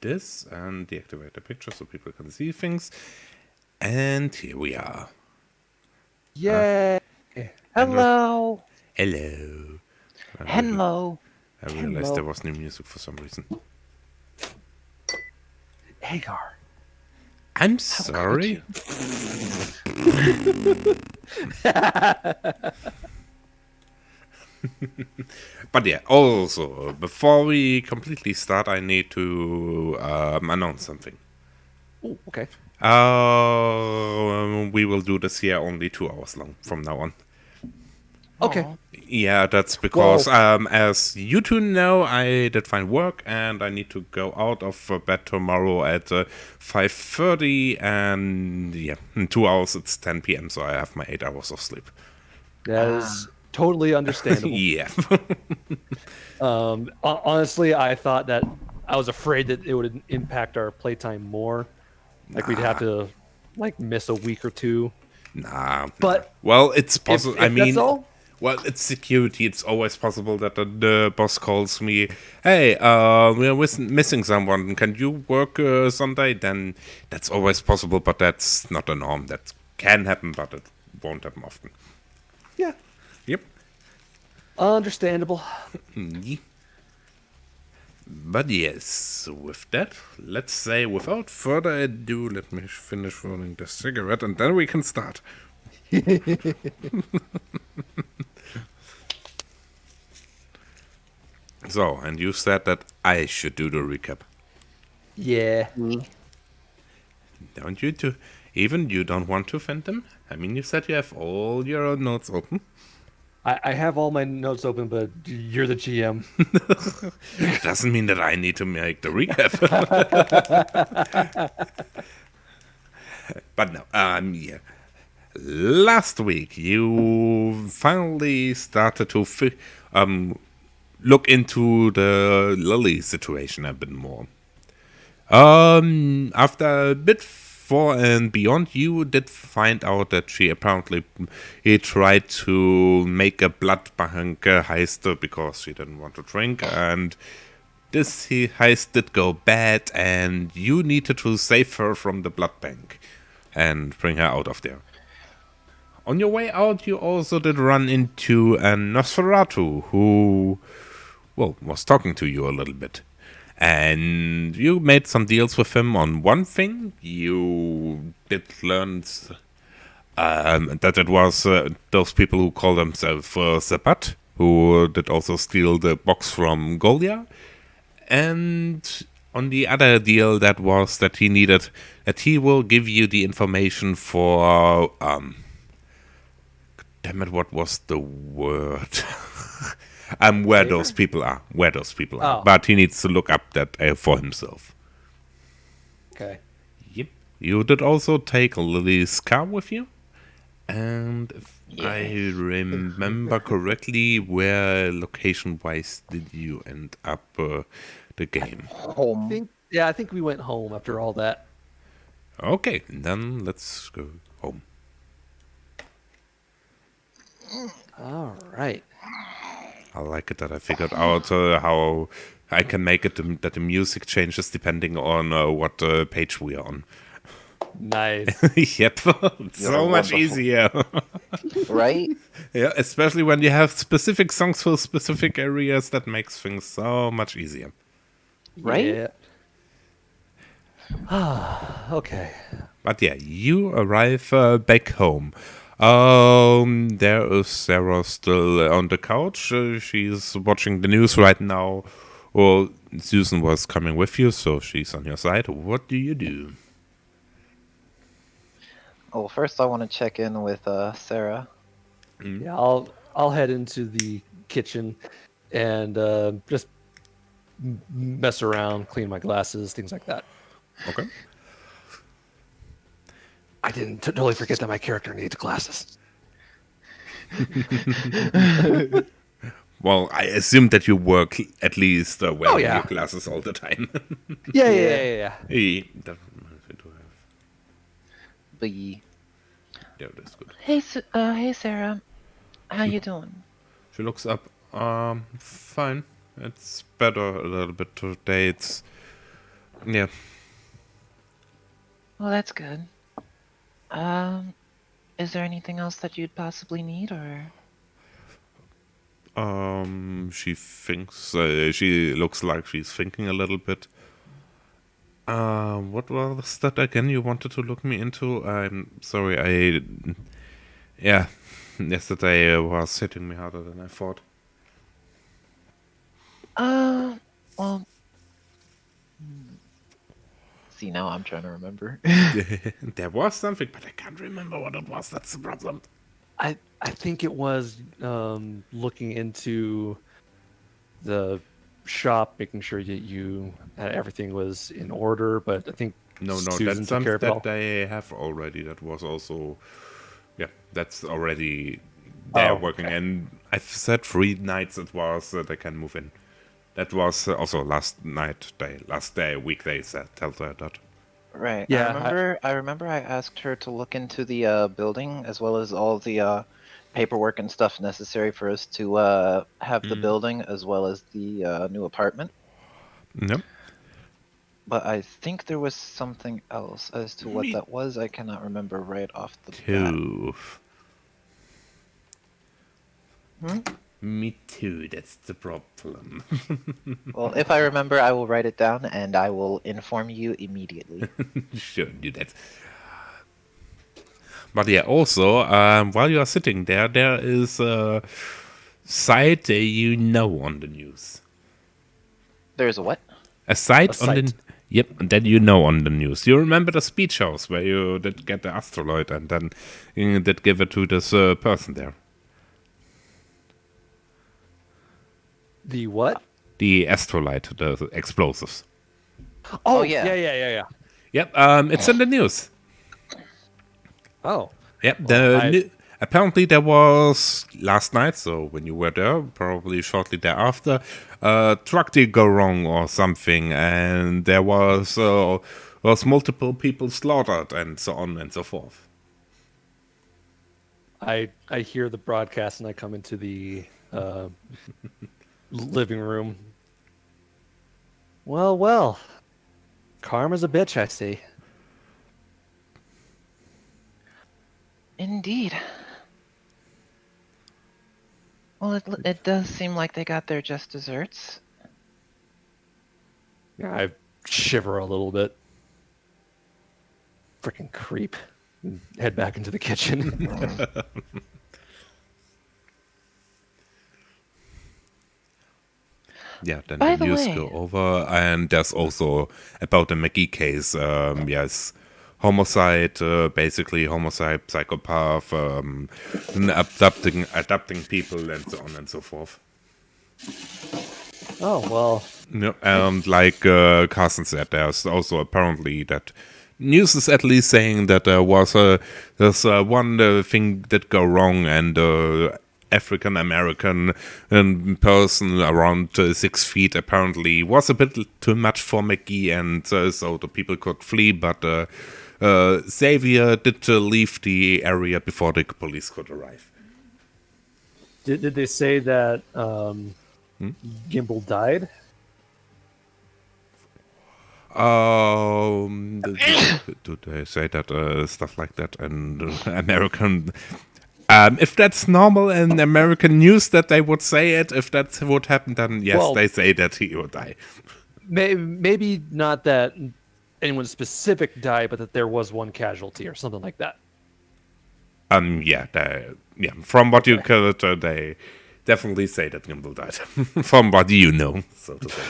this and deactivate the picture so people can see things. And here we are. Yay! Hello! Hello. Hello! I realized there was new music for some reason. Hagar. I'm sorry. But yeah, also, before we completely start, I need to announce something. Oh, okay. We will do this here only 2 hours long from now on. Okay. Yeah, that's because, as you two know, I did find work and I need to go out of bed tomorrow at 5:30, and yeah, in 2 hours it's 10 p.m., so I have my 8 hours of sleep. That is totally understandable. Yeah. Honestly, I thought that I was afraid that it would impact our playtime more. Like we'd have to miss a week or two. Nah. But well, it's possible. if that's all, well, it's security. It's always possible that the boss calls me, hey, we're missing someone. Can you work Sunday? Then that's always possible, but that's not the norm. That can happen, but it won't happen often. yeah, Yep. understandable. But yes, with that, let's say without further ado, let me finish rolling the cigarette and then we can start. So, and you said that I should do the recap. Yeah. Don't you too? Even you don't want to, Phantom? I mean, you said you have all your notes open. I have all my notes open, but you're the GM. It doesn't mean that I need to make the recap. But no, yeah. Last week, you finally started to look into the Lily situation a bit more. After a bit for and beyond, you did find out that she apparently tried to make a blood bank heist because she didn't want to drink, and this heist did go bad, and you needed to save her from the blood bank and bring her out of there. On your way out, you also did run into a Nosferatu who, well, was talking to you a little bit. And you made some deals with him on one thing. You did learn that it was those people who call themselves Sabbat, who did also steal the box from Golia. And on the other deal, that was that he will give you the information for, damn it, what was the word? Where those people are. Oh. But he needs to look up that for himself. Okay. Yep. You did also take Lily's car with you. And if I remember correctly, where location-wise did you end up the game? Home. I think we went home after all that. Okay, then let's go home. All right. I like it that I figured out how I can make it that the music changes depending on what page we are on. Nice. Yep, it's so much easier. Right? Yeah, especially when you have specific songs for specific areas, that makes things so much easier. Right? Yeah. Okay. But yeah, you arrive back home. There is Sarah still on the couch. She's watching the news right now. Well, Susan was coming with you, so she's on your side. What do you do? Oh, first I want to check in with Sarah. Yeah, I'll head into the kitchen and just mess around, clean my glasses, things like that. Okay. I didn't totally forget that my character needs glasses. Well, I assume that you work at least wearing yeah. your glasses all the time. Yeah. But Yeah, that's good. hey Sarah, how you doing? She looks up. Fine. It's better a little bit today. It's Yeah. Well, that's good. Is there anything else that you'd possibly need, or? She thinks. She looks like she's thinking a little bit. What was that again? You wanted to look me into? I'm sorry. Yeah. Yesterday was hitting me harder than I thought. Well, see, now I'm trying to remember. There was something, but I can't remember what it was. That's the problem. I think it was looking into the shop, making sure that you everything was in order. But I think No, Susan that's took care something of it all. that they have already. That was also, yeah, that's already they're working. Okay. And I've said 3 nights it was they can move in. That was also last weekday. Said tell her that. Right. Yeah. I remember I asked her to look into the building as well as all the paperwork and stuff necessary for us to have the building as well as the new apartment. Yep. But I think there was something else as to what Me that was. I cannot remember right off the bat. too. Hmm? Me too. That's the problem. Well, if I remember, I will write it down and I will inform you immediately. Sure, do that. But yeah, also, while you are sitting there, there is a site you know on the news. There's a what? A site A on the site. yep, that you know on the news. You remember the speech house where you did get the asteroid and then you did give it to this person there. The what? The astrolite, the explosives. Oh, yeah. yeah. Yep, it's in the news. Oh, Yep, Well, apparently there was last night, so when you were there, probably shortly thereafter, a truck did go wrong or something, and there was multiple people slaughtered and so on and so forth. I hear the broadcast and I come into the living room. Well, karma's a bitch, I see. Indeed. Well, it does seem like they got their just desserts. Yeah, I shiver a little bit. Freaking creep. And head back into the kitchen. Yeah, then By the the news way, go over, and there's also about the McGee case. Yes, homicide, basically homicide, psychopath, adapting people, and so on and so forth. Oh, well. No, and like Carson said, there's also apparently that news is at least saying that there's one thing that go wrong, and African American person around 6 feet apparently was a bit too much for McGee, and so the people could flee, but Xavier did leave the area before the police could arrive. Did they say that Gimbal died? Do they say that stuff like that and American? If that's normal in American news that they would say it, if that would happen, then yes, Well- they say that he would die. Maybe not that anyone specific died, but that there was one casualty or something like that. Yeah. From what you could, they definitely say that Gimbal died. From what you know, so to say.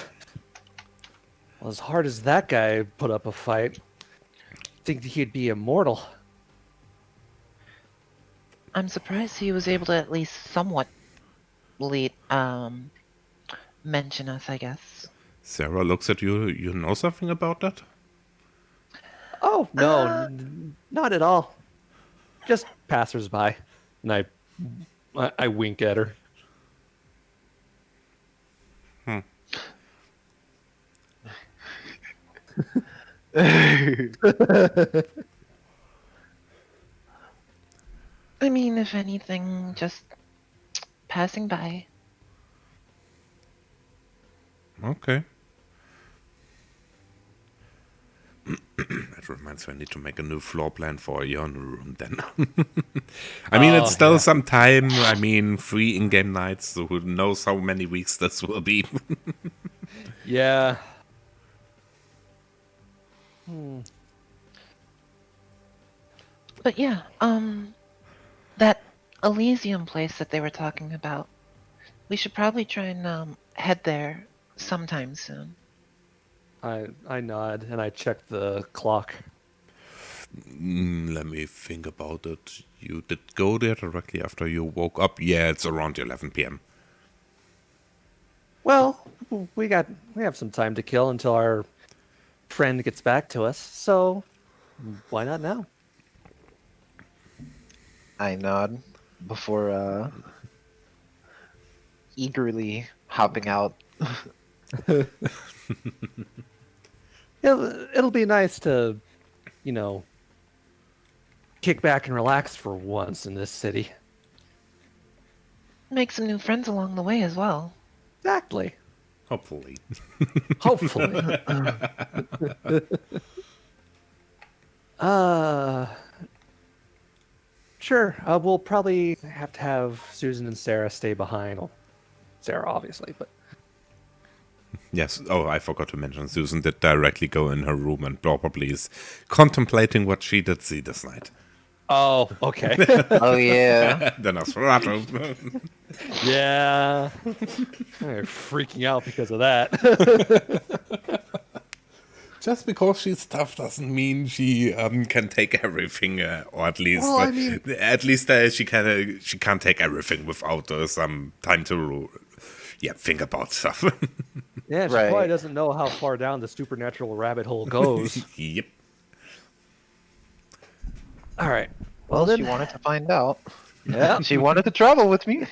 Well, as hard as that guy put up a fight, I think he'd be immortal. I'm surprised he was able to at least somewhat mention us, I guess. Sarah looks at you. You know something about that? Oh, no, not at all. Just passersby. And I wink at her. I mean, if anything, just passing by. Okay. That reminds me, I need to make a new floor plan for your room then. I mean, it's still some time. I mean, 3 in-game nights, so who knows how many weeks this will be. Yeah. But yeah, that Elysium place that they were talking about, we should probably try and head there sometime soon. I nod and I check the clock. Let me think about it. You did go there directly after you woke up? Yeah, it's around 11 p.m. Well, we have some time to kill until our friend gets back to us, so why not now? I nod before eagerly hopping out. It'll be nice to, kick back and relax for once in this city. Make some new friends along the way as well. Exactly. Hopefully. Hopefully. Sure. We'll probably have to have Susan and Sarah stay behind. Well, Sarah, obviously, but... Yes. Oh, I forgot to mention, Susan did directly go in her room and probably is contemplating what she did see this night. Oh, okay. Oh, yeah. The Nosferatu. Yeah. I'm freaking out because of that. Just because she's tough doesn't mean she can take everything, or at least, Well, I mean- she can't take everything without some time to, think about stuff. Yeah, she Right. probably doesn't know how far down the supernatural rabbit hole goes. Yep. All right. Well, then, she wanted to find out. yeah. She wanted to travel with me.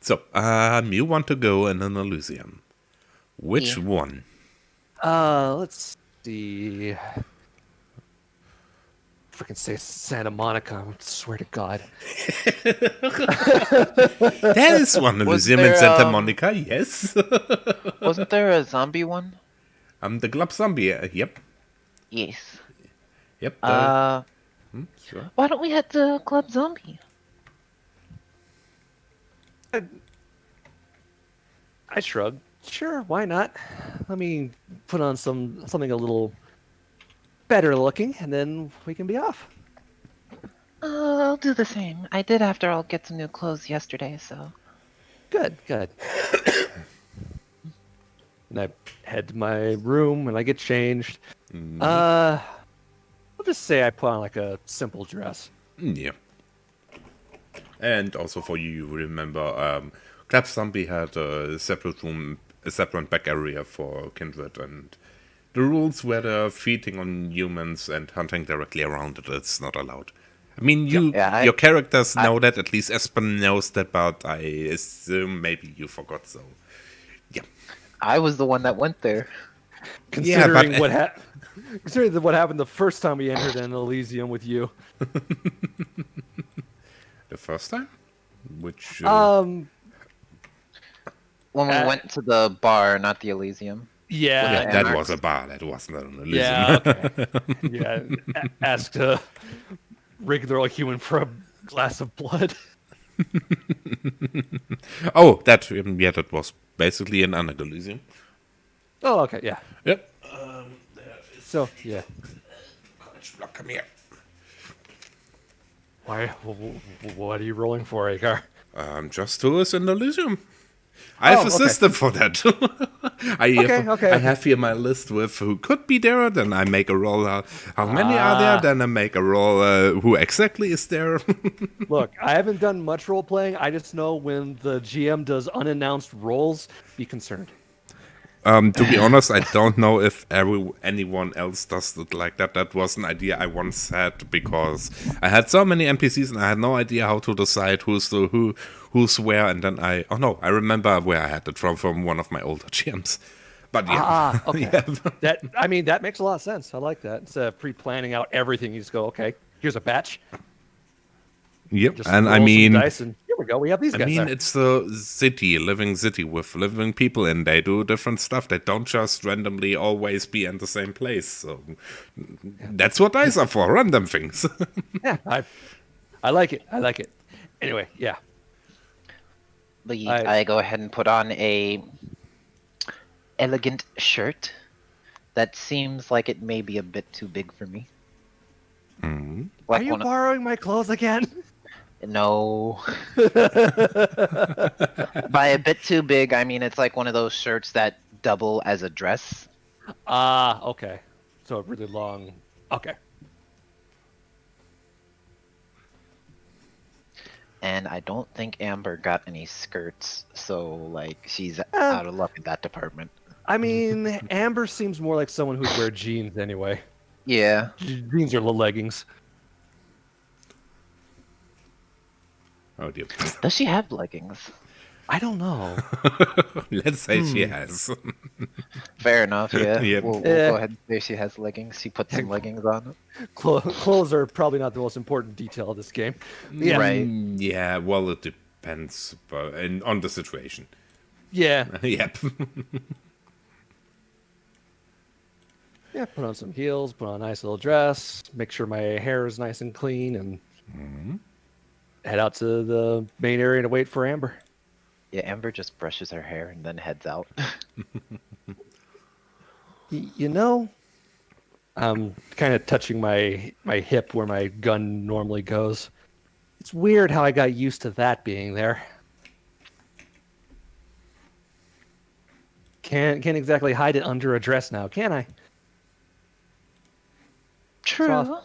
So, you want to go in an Elysium. Which Yeah. one? Let's see. Freaking say Santa Monica. I swear to God. There is one Elysium in there, Santa Monica, yes. Wasn't there a zombie one? The Club Zombie, yep. Yes. Yep. Sure. Why don't we head to Club Zombie? I shrug. Sure, why not? Let me put on something a little better looking, and then we can be off. I'll do the same. I did, after all, get some new clothes yesterday, so... Good. And I head to my room and I get changed. I'll just say I put on like a simple dress. Yeah. And also for you remember, Club Zombie had a separate room, a separate back area for Kindred, and the rules were the feeding on humans and hunting directly around it. It's not allowed. I mean, your characters know that, at least Aspen knows that, but I assume maybe you forgot, so yeah. I was the one that went there. Considering Yeah, but- considering what happened the first time we entered an Elysium with you. The first time? Which... Um, When we went to the bar, not the Elysium. yeah. yeah, that Anarch. was a bar. That wasn't an Elysium. Yeah, okay. Yeah, ask a regular human for a glass of blood. Oh, that was basically an Anarch Elysium. Oh, okay, yeah. Yep. So, yeah. College block, come here. Why? What are you rolling for, Agar? Just who is in Elysium. I have a okay. system for that. Okay. I have here my list with who could be there, then I make a roll how many are there, then I make a roll who exactly is there. Look, I haven't done much role playing. I just know when the GM does unannounced rolls, be concerned. To be honest, I don't know if anyone else does it like that. That was an idea I once had because I had so many NPCs and I had no idea how to decide who's where. And then I remember where I had it from one of my older GMs. But yeah, Okay. yeah. That makes a lot of sense. I like that. Instead of pre-planning out everything, you just go, okay, here's a batch. Yep. Just And roll I some mean, dice and Here we go. We have these I guys mean, there. it's a living city with living people, and they do different stuff. They don't just randomly always be in the same place. So that's what dice are for, random things. Yeah, I like it. I like it. Anyway, yeah. I go ahead and put on a elegant shirt that seems like it may be a bit too big for me. Are you borrowing my clothes again? No. By a bit too big, I mean it's like one of those shirts that double as a dress. Okay. So really long. Okay. And I don't think Amber got any skirts, so like she's out of luck in that department. I mean, Amber seems more like someone who'd wear jeans anyway. Yeah. Jeans or leggings. Oh dear. Does she have leggings? I don't know. Let's say she has. Fair enough, yeah. Yep. We'll go ahead and say she has leggings. She put some leggings on. Clothes are probably not the most important detail of this game. Yeah. Right. Yeah, well, it depends on the situation. Yeah. Yep. Yeah, put on some heels, put on a nice little dress, make sure my hair is nice and clean, and head out to the main area to wait for Amber. Yeah, Amber just brushes her hair and then heads out. You know, I'm kind of touching my hip where my gun normally goes. It's weird how I got used to that being there. Can't exactly hide it under a dress now, can I? True.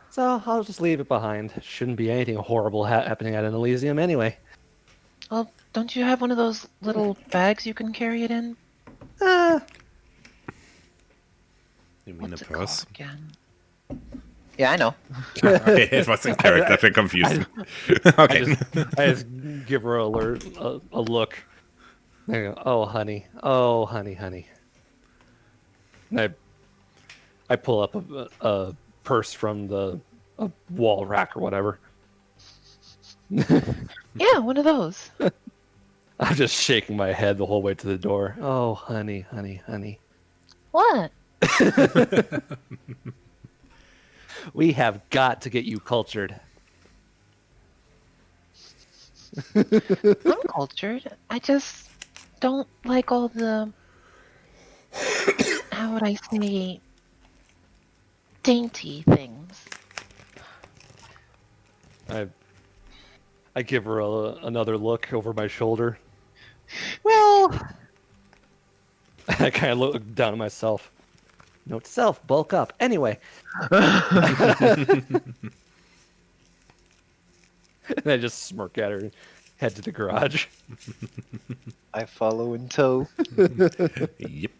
So I'll just leave it behind. Shouldn't be anything horrible happening at an Elysium anyway. Well, don't you have one of those little bags you can carry it in? You mean What's a it called purse? again? Yeah, I know. Okay, it was in character that confused me. Okay. I just give her a look. There you go. Oh, honey. Oh, honey, honey. And I pull up a purse from a wall rack or whatever. Yeah, one of those. I'm just shaking my head the whole way to the door. Oh, honey, honey, honey. What? We have got to get you cultured. I'm cultured. I just don't like all the, how would I say, dainty things. I give her another look over my shoulder. Well, I kind of look down at myself. Note to self, bulk up. Anyway. And I just smirk at her and head to the garage. I follow in tow. Yep.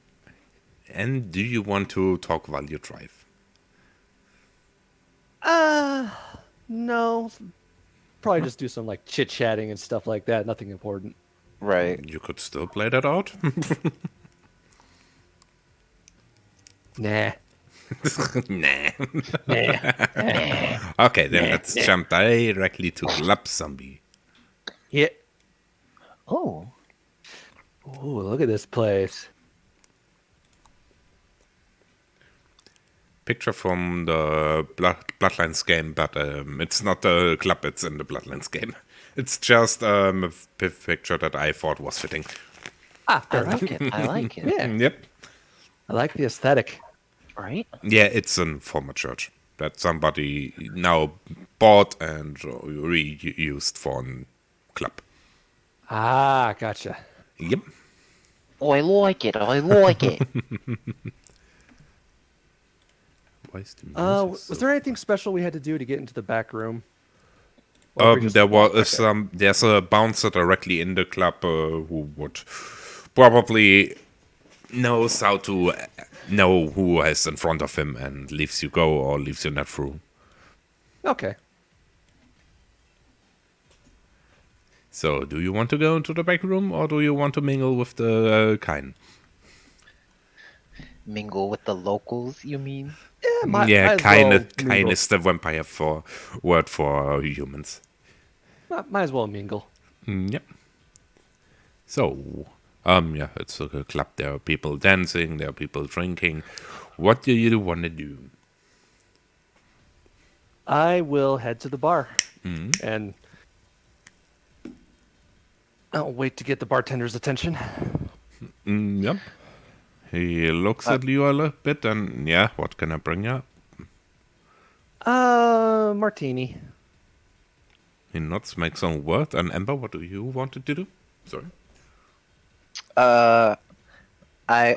And do you want to talk while you drive? No. Probably just do some like chit-chatting and stuff like that. Nothing important. Right. You could still play that out. Nah. Nah. Nah. Okay, then let's jump directly to Club Zombie. Yeah. Oh. Oh, look at this place. Picture from the Bloodlines game, but it's not the club, it's in the Bloodlines game. It's just a picture that I thought was fitting. Ah, I like it. I like it. Yeah. Yep. I like the aesthetic. Right? Yeah, it's a former church that somebody now bought and reused for a club. Ah, gotcha. Yep. Oh, I like it. I like it. Why is the music Was so- there anything special we had to do to get into the back room? Or we just There walked was back there? there's a bouncer directly in the club who would probably knows how to know who is in front of him and leaves you go or leaves you not through. Okay. So, do you want to go into the back room or do you want to mingle with the kind? Mingle with the locals, you mean? Yeah, might Yeah, as kind well mingle. is the vampire word for humans. Might as well mingle. Yep. So, yeah, it's a club. There are people dancing. There are people drinking. What do you want to do? I will head to the bar and I'll wait to get the bartender's attention. Yep. He looks at you a little bit, and yeah, what can I bring you? Martini. He nods, makes some word. And Ember, what do you want to do? Sorry. I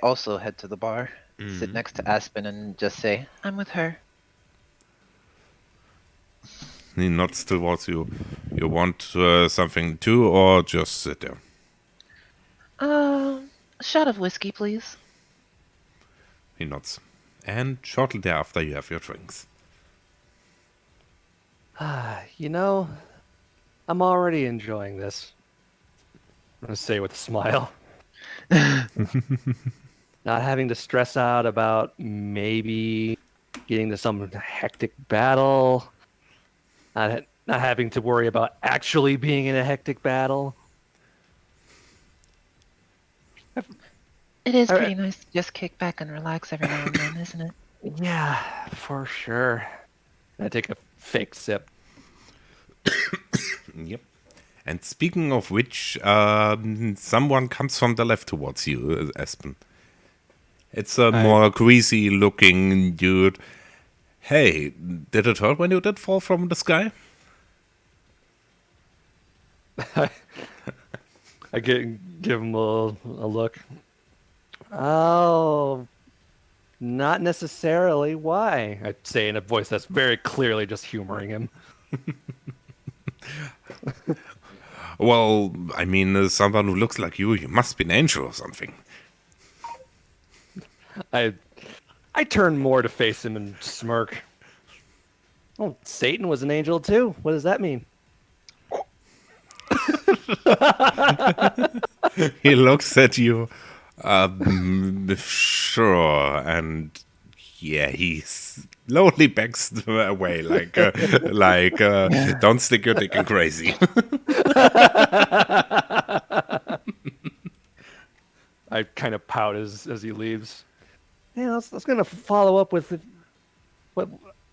also head to the bar, sit next to Aspen, and just say, I'm with her. He nods towards you. You want something too, or just sit there? A shot of whiskey, please. He nods. And shortly thereafter, you have your drinks. You know, I'm already enjoying this. I'm going to say with a smile. Not having to stress out about maybe getting to some hectic battle. Not having to worry about actually being in a hectic battle. It is All pretty right. nice to just kick back and relax every now and then, isn't it? Yeah, for sure. I take a fake sip. Yep. And speaking of which, someone comes from the left towards you, Aspen. It's a more greasy-looking dude. Hey, did it hurt when you did fall from the sky? I give him a look. Oh, not necessarily. Why? I say in a voice that's very clearly just humoring him. Well, I mean, someone who looks like you must be an angel or something. I turn more to face him and smirk. Oh, Satan was an angel too. What does that mean? He looks at you. Sure, and yeah, he slowly backs away, don't stick your dick in crazy. I kind of pout as he leaves. Yeah, I was going to follow up with what,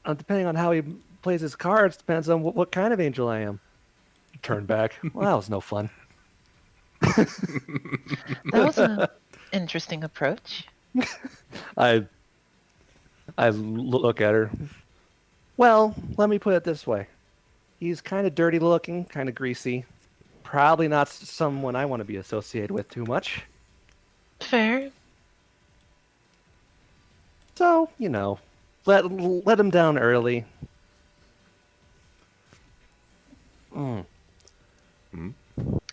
depending on how he plays his cards, depends on what kind of angel I am. Turn back. Well, that was no fun. That was an interesting approach. I look at her. Well, let me put it this way. He's kind of dirty looking, kind of greasy. Probably not someone I want to be associated with too much. Fair. So, you know, let him down early.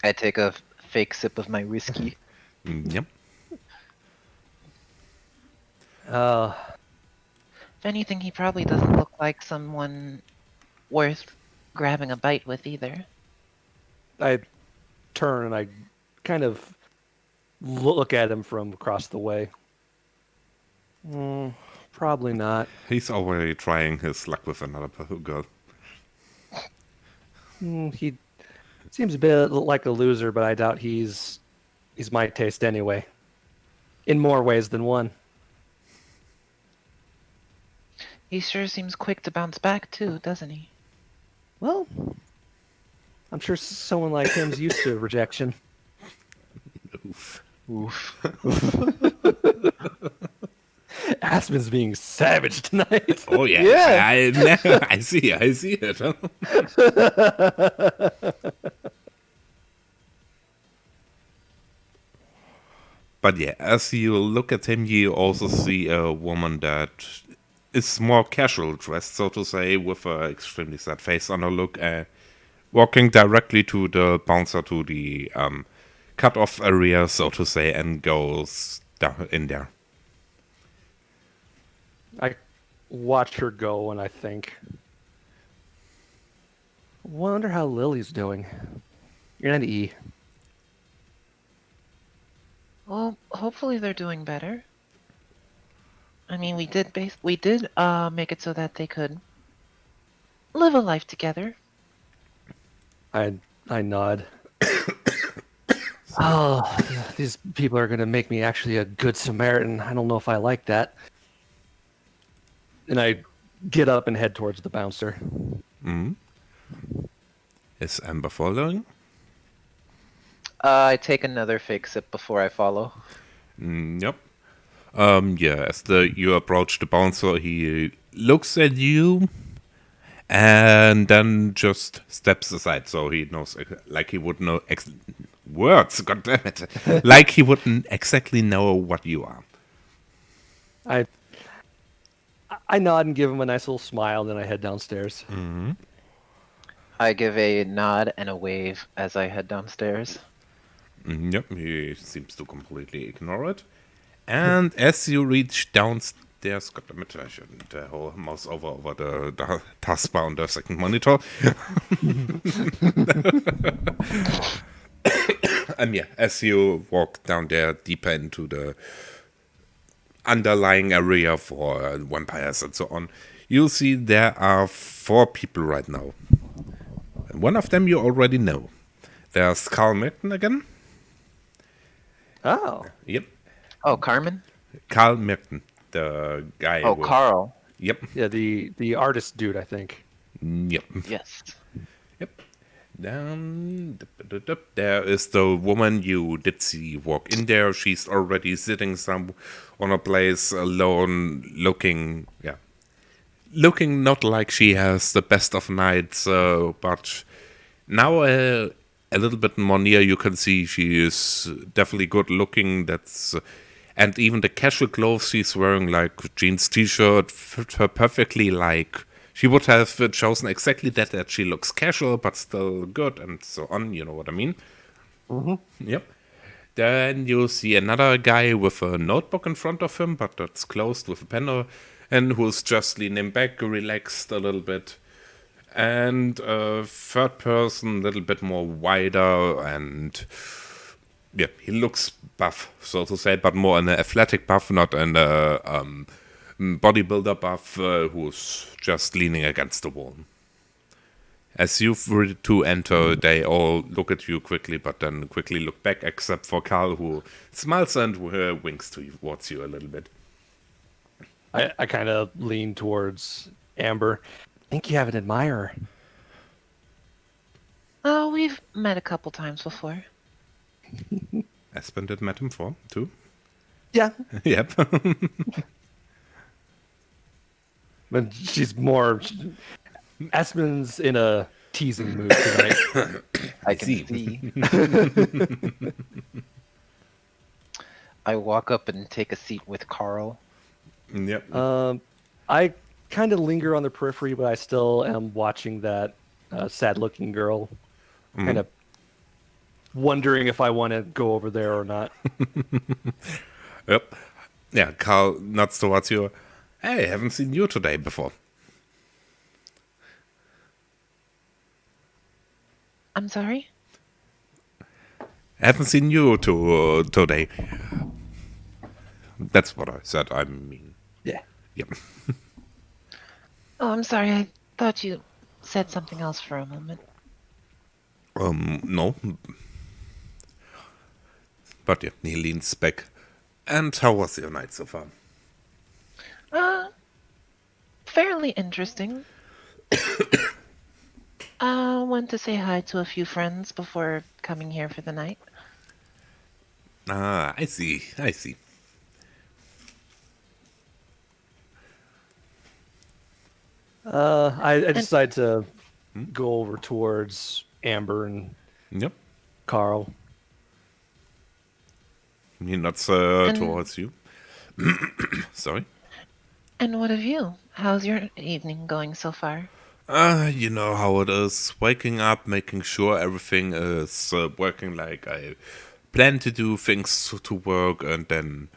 I take a fake sip of my whiskey. Yep. If anything, he probably doesn't look like someone worth grabbing a bite with either. I turn and I kind of look at him from across the way. Probably not. He's already trying his luck with another girl. He seems a bit like a loser, but I doubt he's my taste anyway. In more ways than one. He sure seems quick to bounce back too, doesn't he? Well, I'm sure someone like him's used to rejection. Oof. Aspen's being savage tonight. Oh yeah, Yeah. I see it. Huh? But yeah, as you look at him, you also see a woman that is more casual dressed, so to say, with an extremely sad face on her look, walking directly to the bouncer, to the cut-off area, so to say, and goes down in there. I watch her go and I think, wonder how Lily's doing. You're an E. Well, hopefully they're doing better. I mean, we did make it so that they could live a life together. I nod. Oh, these people are gonna make me actually a good Samaritan. I don't know if I like that. And I get up and head towards the bouncer. Is Amber following? I take another fake sip before I follow. Yep. Yeah, as you approach the bouncer, he looks at you and then just steps aside, so he knows, like he would know words. God damn it! Like he wouldn't exactly know what you are. I nod and give him a nice little smile, and then I head downstairs. I give a nod and a wave as I head downstairs. Yep, he seems to completely ignore it. And as you reach downstairs, God damn it, I shouldn't hold mouse over the taskbar on the second monitor. Yeah, as you walk down there deeper into the underlying area for vampires and so on, you'll see there are 4 people right now. And one of them you already know. There's Carl Merton again. Oh, Yep. Oh, Carmen? Carl Merton, the guy. Oh, Carl. Yep. yeah, the artist dude, I think. Yep. Yes. Yep. Then there is the woman you did see walk in there. She's already sitting some on a place alone, looking not like she has the best of nights, but now a little bit more near, you can see she is definitely good looking. And even the casual clothes she's wearing, like jeans t-shirt, fit her perfectly. Like she would have chosen exactly that she looks casual but still good and so on. You know what I mean? Yep. Then you see another guy with a notebook in front of him, but that's closed with a pen, and who's just leaning back, relaxed a little bit. And a third person, a little bit more wider, and yeah, he looks buff, so to say, but more an athletic buff, not an bodybuilder buff, who's just leaning against the wall. As you two enter, they all look at you quickly, but then quickly look back, except for Carl, who smiles and winks towards you a little bit. I kind of lean towards Amber. I think you have an admirer. Oh, we've met a couple times before. Aspen did met him for, too? Yeah. Yep. But she's more... Aspen's in a teasing mood tonight. I can see. I walk up and take a seat with Carl. Yep. I kind of linger on the periphery, but I still am watching that sad-looking girl, kind of wondering if I want to go over there or not. Yep. Yeah, Carl nods towards you. Hey, haven't seen you today before. I'm sorry? Haven't seen you today. That's what I said, I mean. Yeah. Yep. Oh, I'm sorry. I thought you said something else for a moment. No. But yeah, he leans back. And how was your night so far? Fairly interesting. Went to say hi to a few friends before coming here for the night. Ah, I see. I decide to go over towards Amber and Yep. Carl. He nods towards you. Sorry. And what of you? How's your evening going so far? You know how it is. Waking up, making sure everything is working like I plan to do, things to work, and then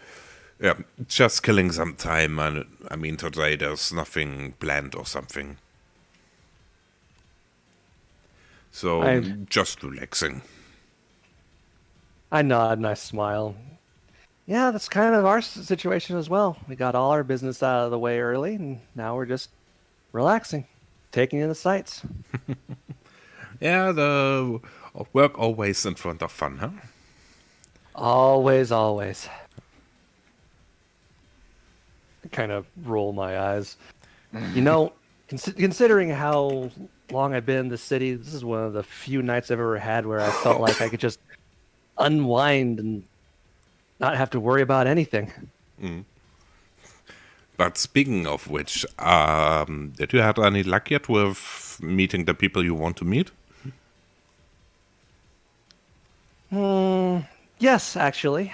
just killing some time. And I mean, today there's nothing planned or something. So just relaxing. I nod and I smile. Yeah, that's kind of our situation as well. We got all our business out of the way early, and now we're just relaxing, taking in the sights. Yeah, the work always in front of fun, huh? Always, always. I kind of roll my eyes. You know, considering how long I've been in the city, this is one of the few nights I've ever had where I felt like I could just unwind and not have to worry about anything. But speaking of which, did you have any luck yet with meeting the people you want to meet? Yes, actually,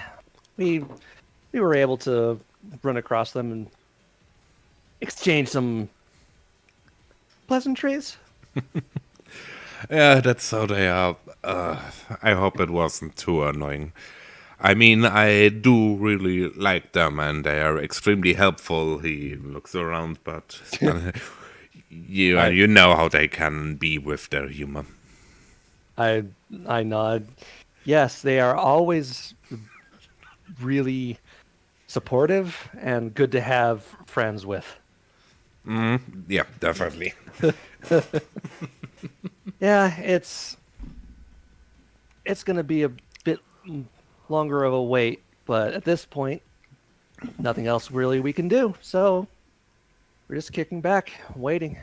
we we were able to run across them and exchange some pleasantries. Yeah, that's how they are. I hope it wasn't too annoying. I mean, I do really like them, and they are extremely helpful. He looks around, but I you know how they can be with their humor. I I nod. Yes, they are always really supportive and good to have friends with. Yeah, definitely. Yeah, it's going to be a bit longer of a wait, but at this point, nothing else really we can do. So we're just kicking back, waiting.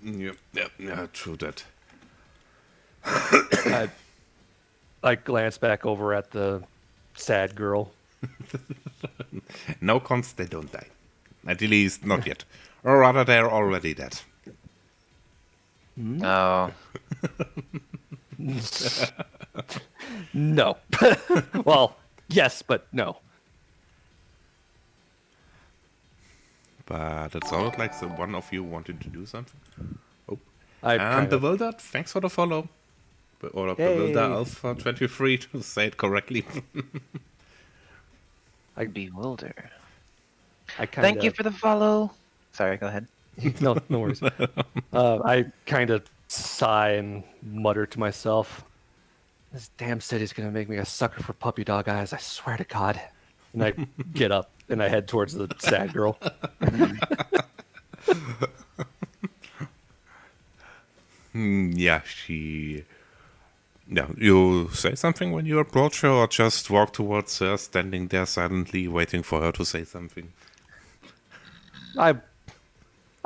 Yeah, true that. I I glance back over at the sad girl. No cons, they don't die. At least not yet. Or rather, they're already dead. Oh, No. Well, yes, but no. But it sounded like the one of you wanted to do something. Oh. I And kind of. Bewildered, thanks for the follow. Or Bewilder Hey. Alpha 23 to say it correctly. bewilder. I kind Thank you of. for the follow. Sorry, go ahead. No, no worries. I kind of sigh and mutter to myself, "This damn city's gonna make me a sucker for puppy dog eyes. I swear to God." And I get up and I head towards the sad girl. Yeah, she. Yeah, you say something when you approach her, or just walk towards her, standing there silently, waiting for her to say something? I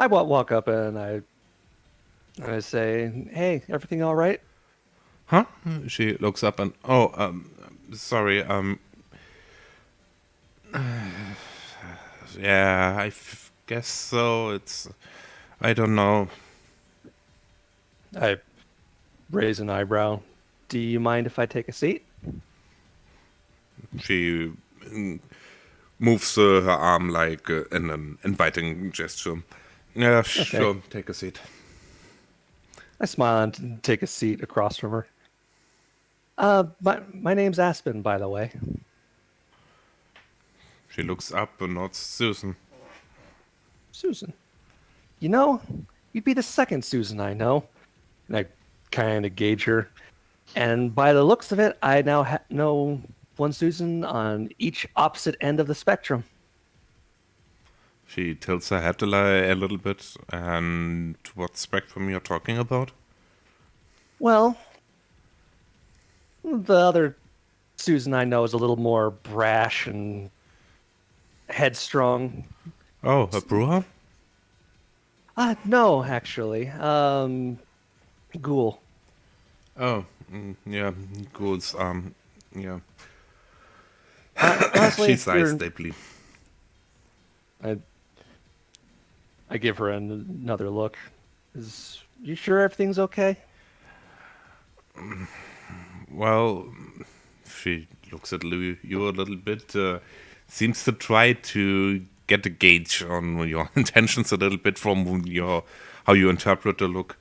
walk up and I say, "Hey, everything all right?" Huh? She looks up and. Oh, sorry, yeah, guess so. It's. I don't know. I raise an eyebrow. "Do you mind if I take a seat?" She moves her arm like in an inviting gesture. Yeah, Okay. sure, take a seat. I smile and take a seat across from her. My name's Aspen, by the way. She looks up and nods Susan. Susan. You know, you'd be the second Susan I know. And I kind of gauge her. And by the looks of it, I now know one Susan on each opposite end of the spectrum. She tilts her head a little bit. And what spectrum you're talking about? Well, the other Susan I know is a little more brash and headstrong. Oh, a brewer? No, actually. Ghoul. Oh, yeah, ghouls. Yeah. Honestly, She if sighs you're, deeply. I, I give her another look. Is you sure everything's okay? Well, she looks at you a little bit. Seems to try to get a gauge on your intentions a little bit from your how you interpret the look.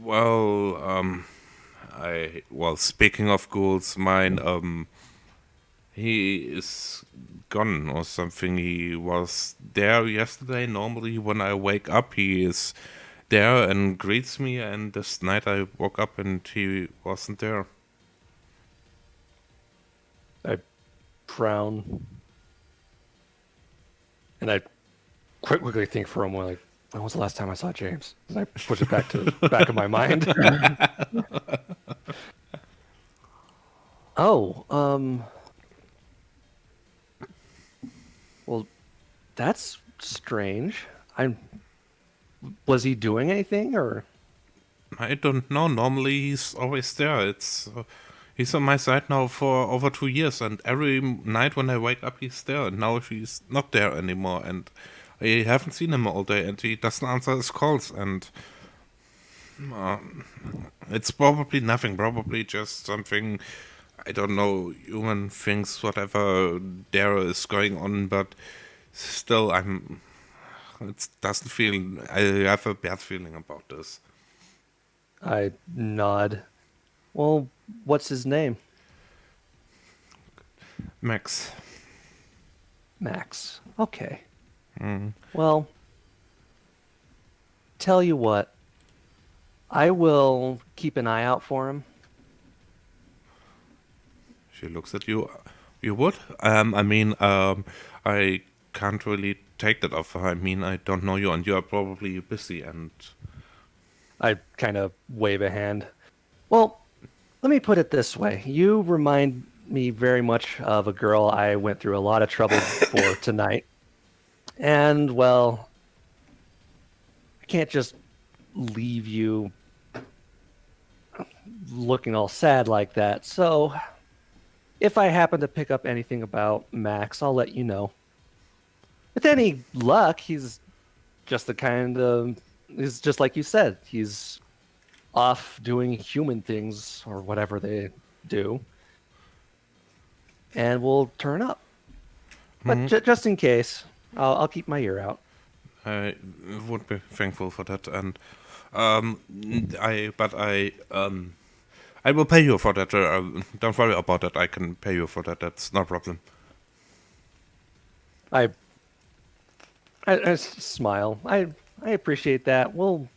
Well, speaking of ghouls, mine he is gone or something. He was there yesterday. Normally, when I wake up, he is there and greets me. And this night, I woke up and he wasn't there. I frown, and I quickly think for a moment, like, When was the last time I saw James? And I push it back to the back of my mind. Oh, well, that's strange. Was he doing anything, or? I don't know. Normally he's always there. He's on my side now for over 2 years, and every night when I wake up, he's there. And now he's not there anymore, and I haven't seen him all day, and he doesn't answer his calls. And uh, it's probably nothing. Probably just something. I don't know. Human things, whatever there is going on, but still, It doesn't feel. I have a bad feeling about this. I nod. Well, what's his name? Max. Max. Okay. Well, tell you what. I will keep an eye out for him. She looks at you. You would? I can't really take that offer. I mean, I don't know you, and you are probably busy. And I kind of wave a hand. Well, let me put it this way. You remind me very much of a girl I went through a lot of trouble for tonight. And, well, I can't just leave you looking all sad like that. So, if I happen to pick up anything about Max, I'll let you know. With any luck, he's just the kind of... He's just like you said. He's off doing human things or whatever they do. And we'll turn up. But just in case, I'll keep my ear out. I would be thankful for that. And I will pay you for that. Don't worry about that. I can pay you for that. That's no problem. I smile. I appreciate that. We'll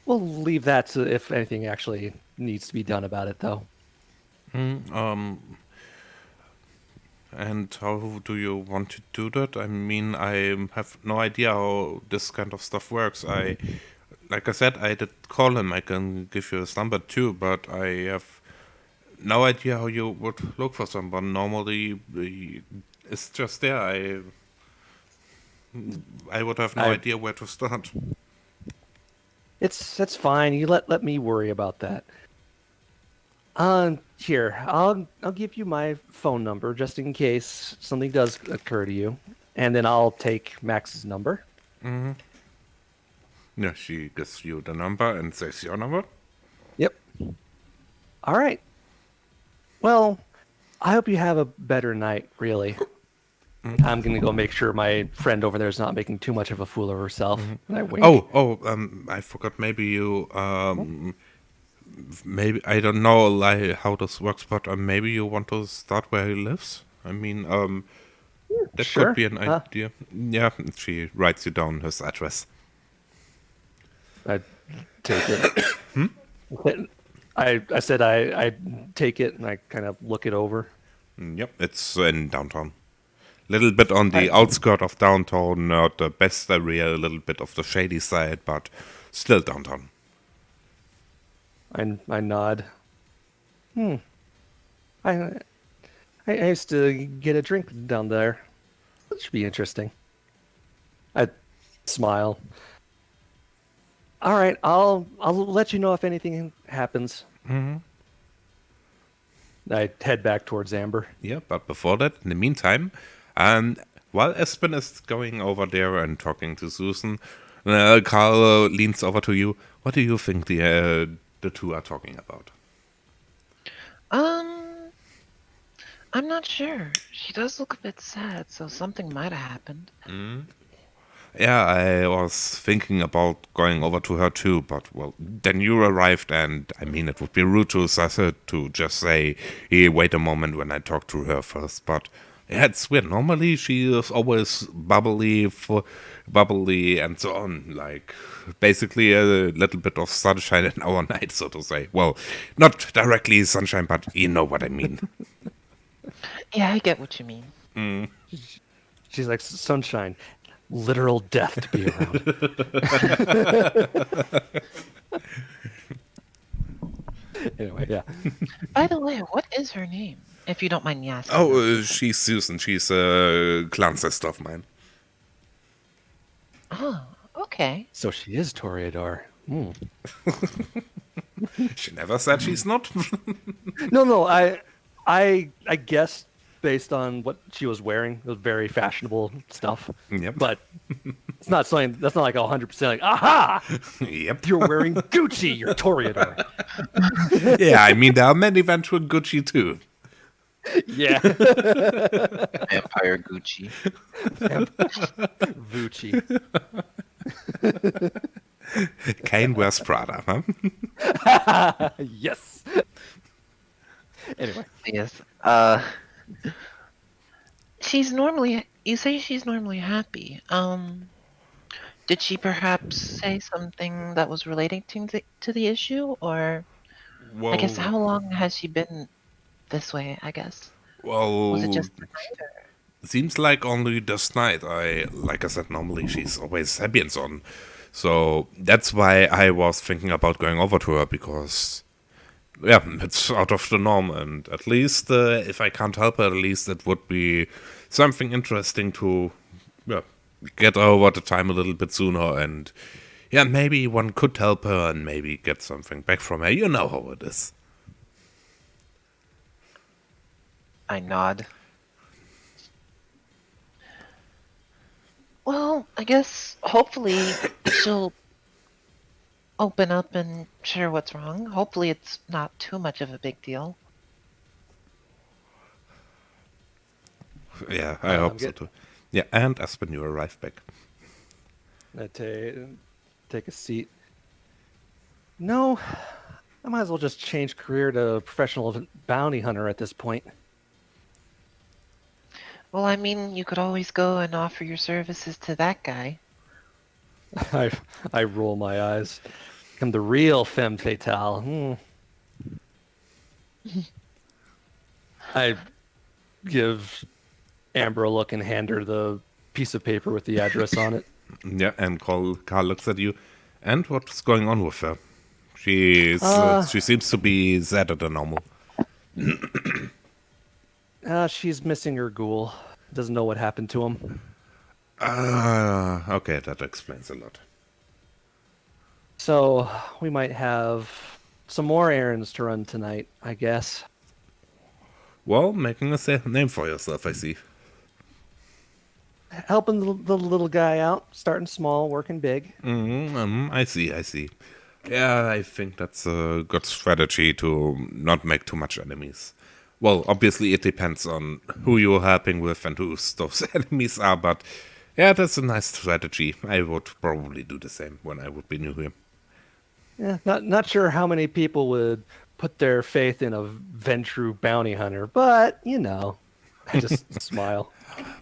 leave that to if anything actually needs to be done about it, though. And how do you want to do that? I mean, I have no idea how this kind of stuff works. Like I said, I did call him. I can give you his number too, but I have no idea how you would look for someone. Normally, it's just there. I would have no idea where to start. That's fine. You let me worry about that. Here, I'll give you my phone number just in case something does occur to you, and then I'll take Max's number. Yeah, she gives you the number and says your number. Yep. All right. Well, I hope you have a better night, really. I'm going to go make sure my friend over there is not making too much of a fool of herself. And I wink. I forgot. Maybe you, maybe I don't know like how this works, but maybe you want to start where he lives. I mean, that Sure. could be an idea. Yeah, she writes you down his address. I take it. I said I take it and I kind of look it over. Yep, it's in downtown. Little bit on the outskirt of downtown, not the best area, a little bit of the shady side, but still downtown. I nod. I used to get a drink down there. That should be interesting. I smile. All right, I'll let you know if anything happens. I head back towards Amber. Yeah, but before that, in the meantime, while Aspen is going over there and talking to Susan, Carl leans over to you. What do you think the two are talking about? I'm not sure. She does look a bit sad, so something might have happened. Yeah, I was thinking about going over to her too, but well, then you arrived, and I mean, it would be rude to Sasa to just say, hey, wait a moment when I talk to her first, but yeah, it's weird. Normally, she is always bubbly and so on, like basically a little bit of sunshine in our night, so to say. Well, not directly sunshine, but you know what I mean. Yeah, I get what you mean. She's like, sunshine. literal death to be around. Anyway, yeah. By the way, what is her name? If you don't mind me asking. Oh, she's Susan. She's a clan sister of mine. Oh, okay. So she is Toreador. Hmm. She never said she's not. No, I guess based on what she was wearing, it was very fashionable stuff. Yep. But it's not something that's not like 100% like, aha! Yep. You're wearing Gucci, you're Toreador. Yeah, I mean, there are many Ventrue Gucci too. Yeah. Vampire Gucci. Gucci. Kane wears Prada, huh? Yes. Anyway. Yes. She's normally. You say she's normally happy. Did she perhaps say something that was relating to the issue, or Well, I guess how long has she been this way? I guess well, was it just the night? Or... seems like only this night. Like I said, normally she's always happy and so on. So that's why I was thinking about going over to her, because, yeah, it's out of the norm, and at least if I can't help her, at least it would be something interesting to, yeah, get over the time a little bit sooner, and yeah, maybe one could help her and maybe get something back from her. You know how it is. I nod. Well, I guess hopefully she'll open up and share what's wrong. Hopefully it's not too much of a big deal. Yeah, I hope so too. Yeah, and Aspen, you arrive back. I take a seat. No, I might as well just change career to professional bounty hunter at this point. Well, I mean, you could always go and offer your services to that guy. I roll my eyes. I'm the real femme fatale. I give Amber a look and hand her the piece of paper with the address on it. Yeah, and Carl looks at you. And what's going on with her? She seems to be sadder than normal. She's missing her ghoul. Doesn't know what happened to him. Okay, that explains a lot. So we might have some more errands to run tonight, I guess. Well, making a safe name for yourself, I see. Helping the little guy out, starting small, working big. I see. Yeah, I think that's a good strategy to not make too much enemies. Well, obviously it depends on who you're helping with and who those enemies are, but yeah, that's a nice strategy. I would probably do the same when I would be new here. Yeah, not sure how many people would put their faith in a Ventrue bounty hunter, but you know, I just smile.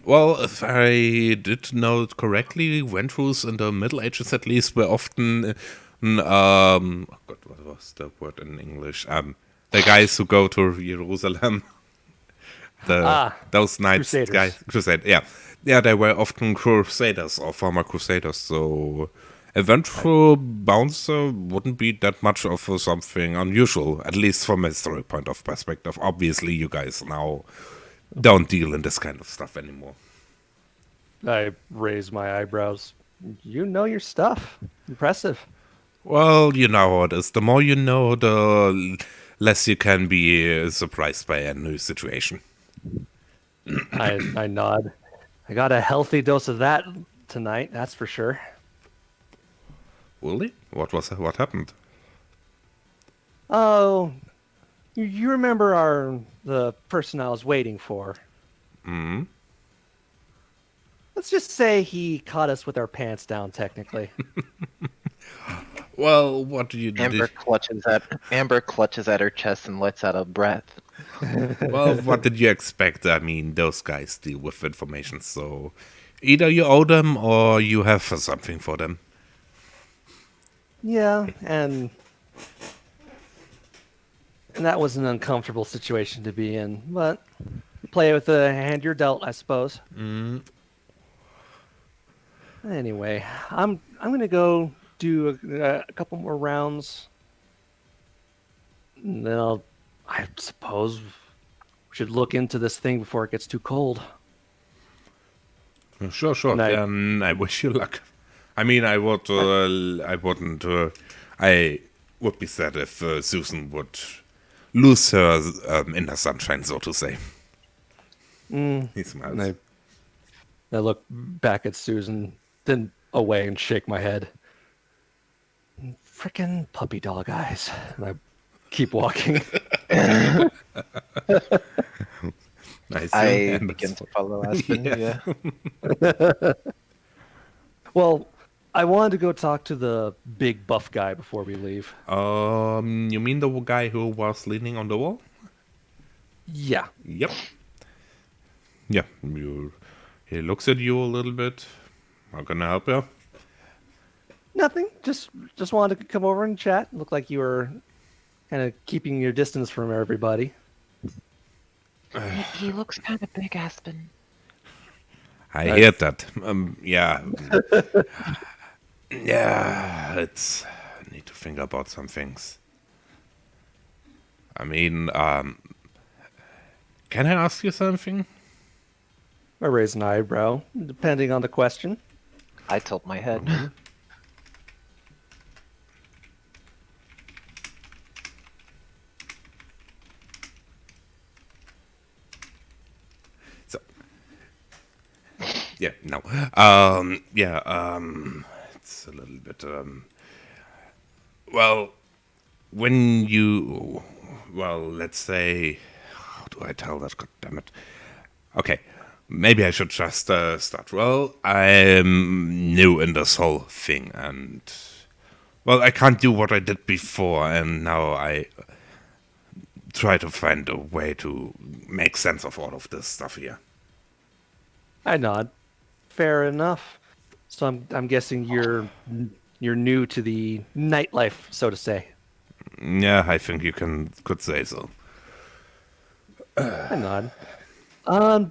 Well, if I did know it correctly, Ventrues in the Middle Ages at least were often, oh God, what was the word in English? The guys who go to Jerusalem, those knights, Crusaders. yeah, they were often crusaders or former crusaders. So a Ventrue bouncer wouldn't be that much of something unusual, at least from a history point of perspective. Obviously, you guys now don't deal in this kind of stuff anymore. I raise my eyebrows. You know your stuff. Impressive. Well, you know how it is. The more you know, the less you can be surprised by a new situation. I nod. I got a healthy dose of that tonight, that's for sure. Really? What happened? Oh, you remember the person I was waiting for? Hmm. Let's just say he caught us with our pants down, technically. Well, what do you do? Amber clutches at her chest and lets out a breath. Well, what did you expect? I mean, those guys deal with information, so either you owe them or you have something for them. Yeah, and that was an uncomfortable situation to be in, but play with the hand you're dealt, I suppose. Anyway, I'm gonna go do a couple more rounds, and then I suppose we should look into this thing before it gets too cold. Sure, sure. And I- Then I wish you luck. I mean, I wouldn't. I would be sad if Susan would lose her inner sunshine, so to say. He smiles. And I look back at Susan, then away and shake my head. Frickin' puppy dog eyes. And I keep walking. Nice. I and begin to follow Aspen. Yeah. Yeah. Well, I wanted to go talk to the big buff guy before we leave. You mean the guy who was leaning on the wall? Yeah. Yep. Yeah. He looks at you a little bit. How can I help you? Nothing. Just wanted to come over and chat. Looked like you were kind of keeping your distance from everybody. He looks kind of big, Aspen. I hear that. Yeah. Yeah, I need to think about some things. I mean, can I ask you something? I raise an eyebrow, depending on the question. I tilt my head. So, yeah, no. It's a little bit, well, when you, let's say, how do I tell that? God damn it. Okay, maybe I should just start. Well, I'm new in this whole thing, and, well, I can't do what I did before, and now I try to find a way to make sense of all of this stuff here. I nod. Fair enough. So I'm guessing you're new to the nightlife, so to say. Yeah, I think you could say so. I nod.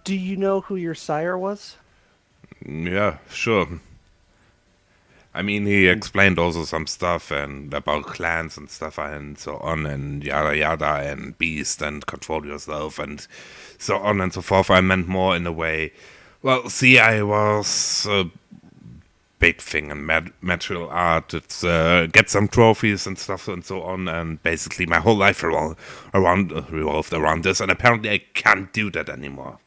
Do you know who your sire was? Yeah, sure. I mean, he explained also some stuff and about clans and stuff and so on and yada yada and beast and control yourself and so on and so forth. I meant more in a way. Well, see, I was a big thing in martial art. It's get some trophies and stuff and so on, and basically my whole life revolved around this, and apparently I can't do that anymore.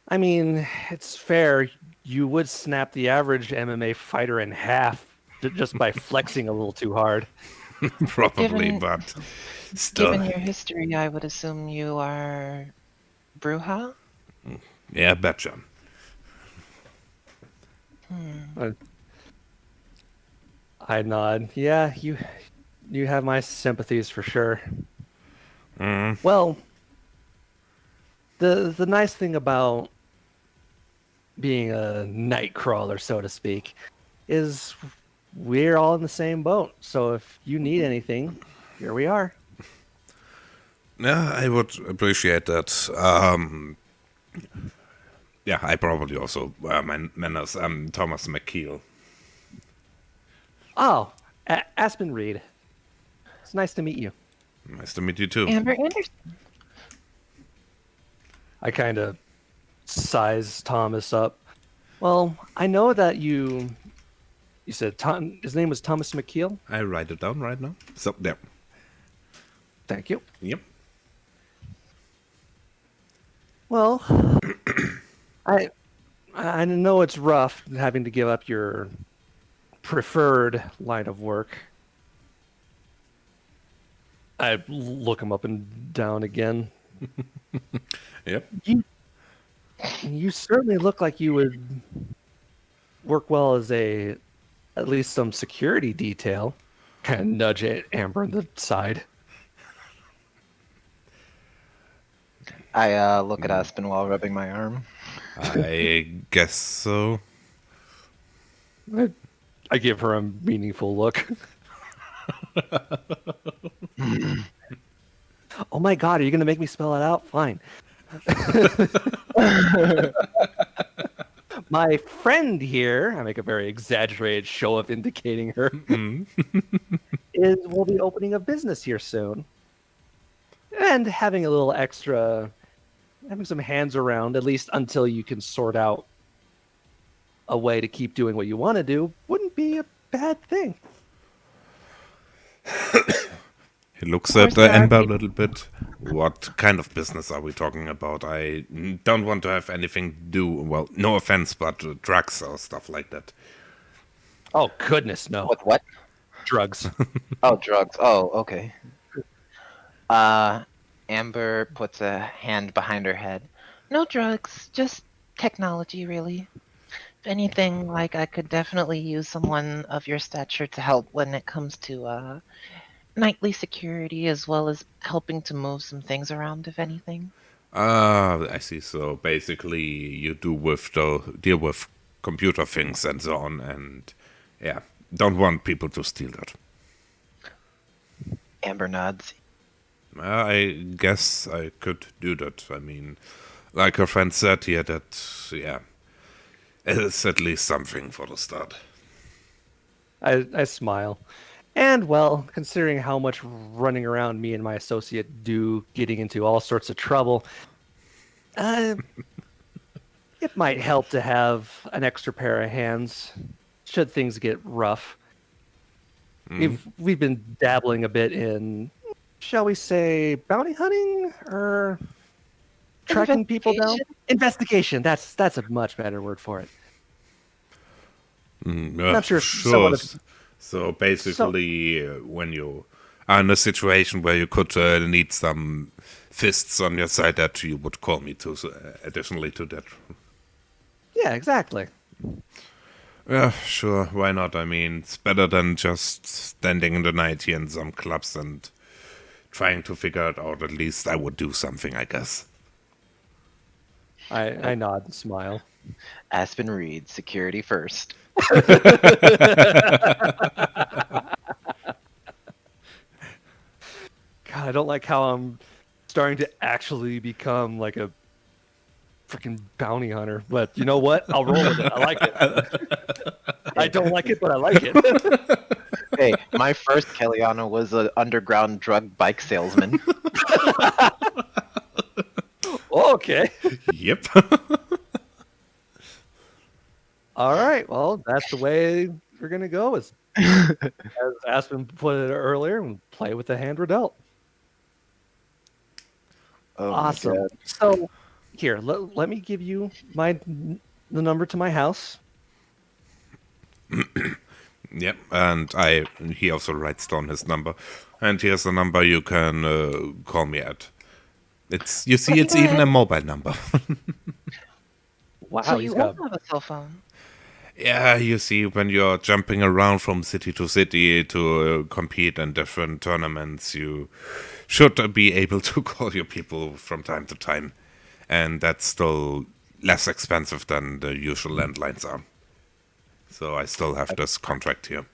I mean, it's fair. You would snap the average MMA fighter in half just by flexing a little too hard. Probably, but still. Given your history, I would assume you are Bruja? Yeah, betcha. I nod. Yeah, you have my sympathies for sure. Well, the nice thing about being a night crawler, so to speak, is we're all in the same boat. So if you need anything, here we are. Yeah, I would appreciate that. Yeah, I probably also my manners. I'm Thomas McKeel. Oh, Aspen Reed. It's nice to meet you. Nice to meet you too. Amber Anderson. I kind of size Thomas up. Well, I know that you said his name was Thomas McKeel. I write it down right now. So there. Thank you. Yep. Well, I know it's rough having to give up your preferred line of work. I look him up and down again. Yep. You certainly look like you would work well as at least some security detail. Kind of nudge Amber on the side. I look at Aspen while rubbing my arm. I guess so. I give her a meaningful look. Oh my god, are you going to make me spell it out? Fine. My friend here, I make a very exaggerated show of indicating her, will be opening a business here soon. And having a little extra, having some hands around, at least until you can sort out a way to keep doing what you want to do, wouldn't be a bad thing. He looks Of course, at there are Ember a people- little bit. What kind of business are we talking about? I don't want to have anything to do, well, no offense, but drugs or stuff like that. Oh, goodness, no. With what? Drugs. Oh, drugs. Oh, okay. Amber puts a hand behind her head. No drugs, just technology, really. If anything, like I could definitely use someone of your stature to help when it comes to nightly security, as well as helping to move some things around, if anything. Ah, I see. So basically, you deal with computer things and so on, and yeah, don't want people to steal that. Amber nods. I guess I could do that. I mean, like her friend said here, that yeah, it's at least something for the start. I smile. And, well, considering how much running around me and my associate do getting into all sorts of trouble, it might help to have an extra pair of hands should things get rough. We've been dabbling a bit in, shall we say, bounty hunting or tracking people down? Investigation. That's a much better word for it. Not sure if someone of- So basically, when you are in a situation where you could need some fists on your side, that you would call me to. Additionally to that. Yeah, exactly. Yeah, sure. Why not? I mean, it's better than just standing in the night here in some clubs and trying to figure it out. At least I would do something, I guess. I nod and smile. Aspen reads security first. God, I don't like how I'm starting to actually become like a freaking bounty hunter. But you know what? I'll roll with it. I like it. I don't like it, but I like it. Hey, my first Kellyanna was an underground drug bike salesman. Okay. Yep. All right. Well, that's the way we're gonna go. As Aspen put it earlier, and play with the hand we're dealt. Oh my Awesome. God. So here, let me give you the number to my house. Yep. And he also writes down his number. And here's the number you can call me at. It's Go even ahead. a mobile number. Wow, So he's you got won't have a cell phone. Yeah, you see, when you're jumping around from city to city to compete in different tournaments, you should be able to call your people from time to time. And that's still less expensive than the usual landlines are. So I still have this contract here.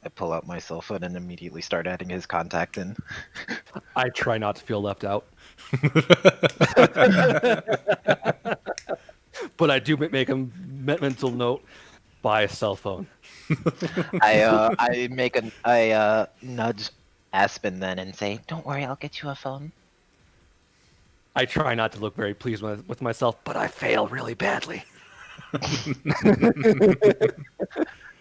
I pull out my cell phone and immediately start adding his contact in. I try not to feel left out. But I do make a mental note: buy a cell phone. I nudge Aspen then and say, "Don't worry, I'll get you a phone." I try not to look very pleased with myself, but I fail really badly.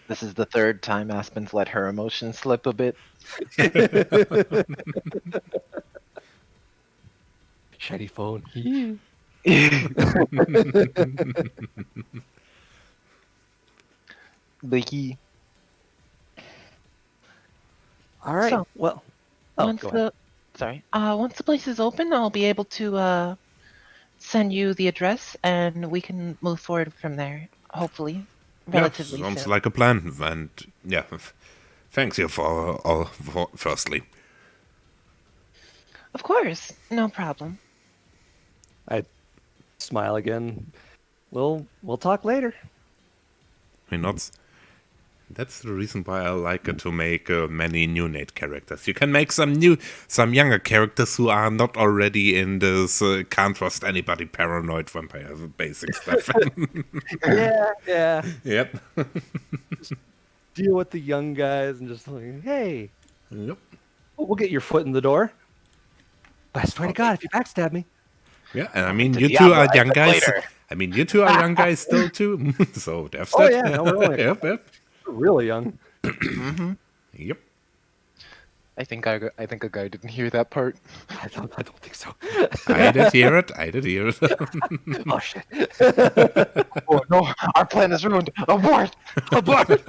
This is the third time Aspen's let her emotions slip a bit. Shiny phone. Leaky. All right. So, Well, once go ahead. once the place is open, I'll be able to send you the address, and we can move forward from there. Hopefully, relatively Yeah, sounds soon. like a plan. And yeah, thanks you firstly. Of course, no problem. I smile again. We'll talk later. He nods. That's the reason why I like it to make many Neonate characters. You can make some younger characters who are not already in this can't trust anybody paranoid vampire basic stuff. Yeah. Yep. Deal with the young guys and just like, hey, Yep. we'll get your foot in the door. But I swear to God, if you backstab me. Yeah, and I I'll mean, get you to two Diablo are a young bit guys. later. I mean, you two are young guys still too. So that's Oh, that. yeah, no, we're only Yep. really young. Hmm. Yep. I think a guy didn't hear that part. I don't think so. I did hear it. Oh, shit. Oh no, our plan is ruined. Abort! Abort!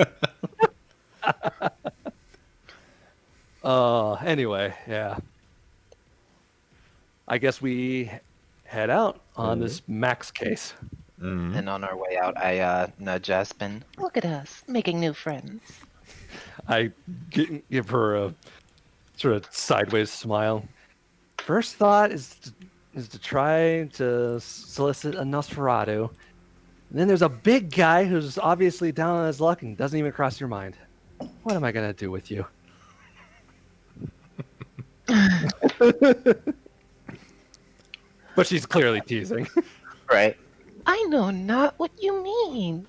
Anyway, yeah. I guess we head out on this Max case. And on our way out, I nudge Aspen. Look at us, making new friends. I give her a sort of sideways smile. First thought is to try to solicit a Nosferatu. And then there's a big guy who's obviously down on his luck and doesn't even cross your mind. What am I going to do with you? But she's clearly teasing. Right. I know not what you mean.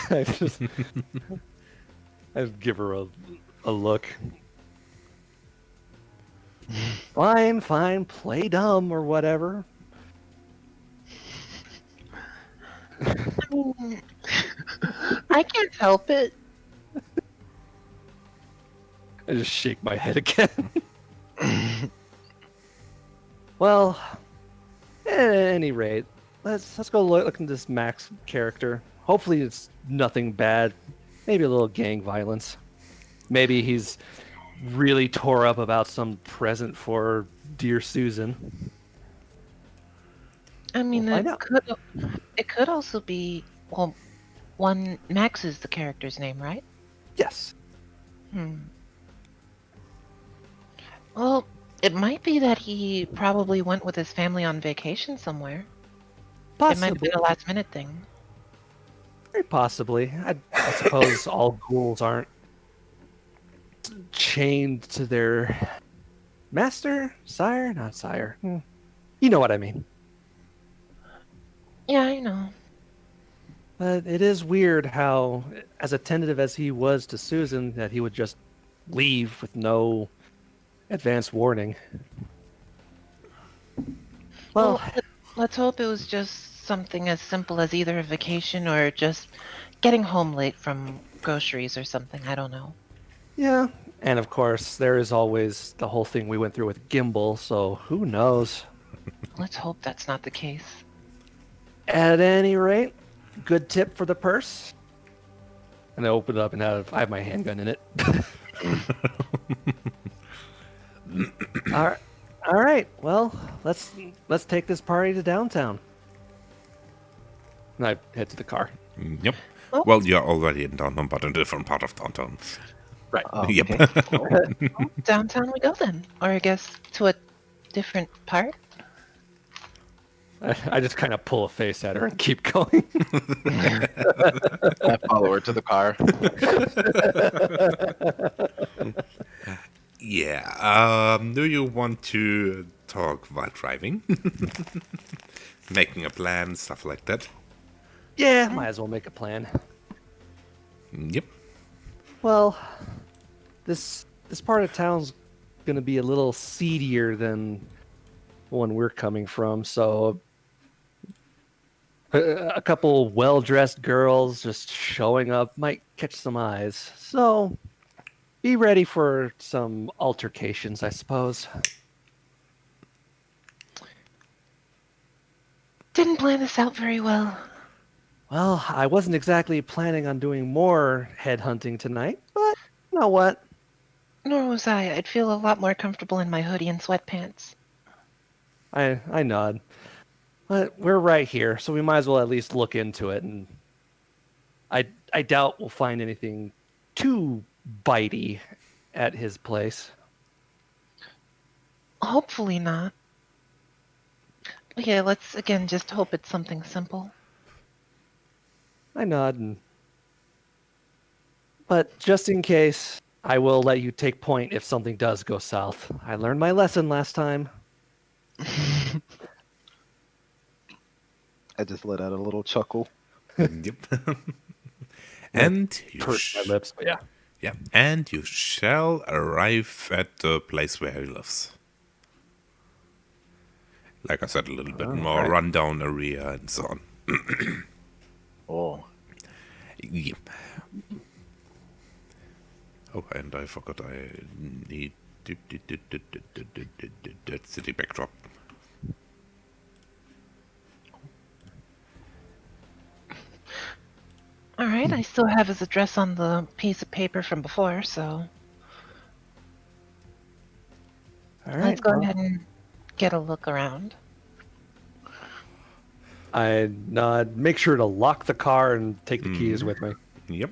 I give her a look. Fine, play dumb or whatever. I can't help it. I just shake my head again. Well, at any rate, let's go look into this Max character. Hopefully it's nothing bad. Maybe a little gang violence. Maybe he's really tore up about some present for dear Susan. I mean, We'll find out. it could also be, well, one Max is the character's name, right? Yes. Well, it might be that he probably went with his family on vacation somewhere. It might have Possibly. been a last minute thing. Very possibly. I suppose all ghouls aren't chained to their master? Sire? Not sire. You know what I mean. Yeah, I know. But it is weird how, as attentive as he was to Susan, that he would just leave with no advance warning. Well, let's hope it was just something as simple as either a vacation or just getting home late from groceries or something. I don't know. yeah. And of course, there is always the whole thing we went through with Gimbal, so who knows? Let's hope that's not the case. At any rate, good tip for the purse. And I open it up and I have my handgun in it. All right. Well, let's take this party to downtown. And I head to the car. Yep. Oh. Well, you're already in downtown, but in a different part of downtown. Right. Yep. Downtown we go then. Or I guess to a different part. I just kind of pull a face at her and keep going. I follow her to the car. Yeah. Do you want to talk while driving? Making a plan, stuff like that. Yeah, might as well make a plan. Yep. Well, this part of town's gonna be a little seedier than one we're coming from, so a couple well-dressed girls just showing up might catch some eyes. So be ready for some altercations, I suppose. Didn't plan this out very well. Well, I wasn't exactly planning on doing more headhunting tonight, but you know what? Nor was I. I'd feel a lot more comfortable in my hoodie and sweatpants. I nod. But we're right here, so we might as well at least look into it. And I doubt we'll find anything too bitey at his place. Hopefully not. But yeah, let's again just hope it's something simple. I nod and But just in case, I will let you take point if something does go south. I learned my lesson last time. I just let out a little chuckle. Yep. And you Purse my lips, but yeah. yeah, and you shall arrive at the place where he lives. Like I said, a little bit more right. rundown area and so on. Oh. Yeah. Oh, and I forgot I need that city backdrop. All right, I still have his address on the piece of paper from before, so All right. let's go well, ahead and get a look around. I make sure to lock the car and take the keys with me. Yep.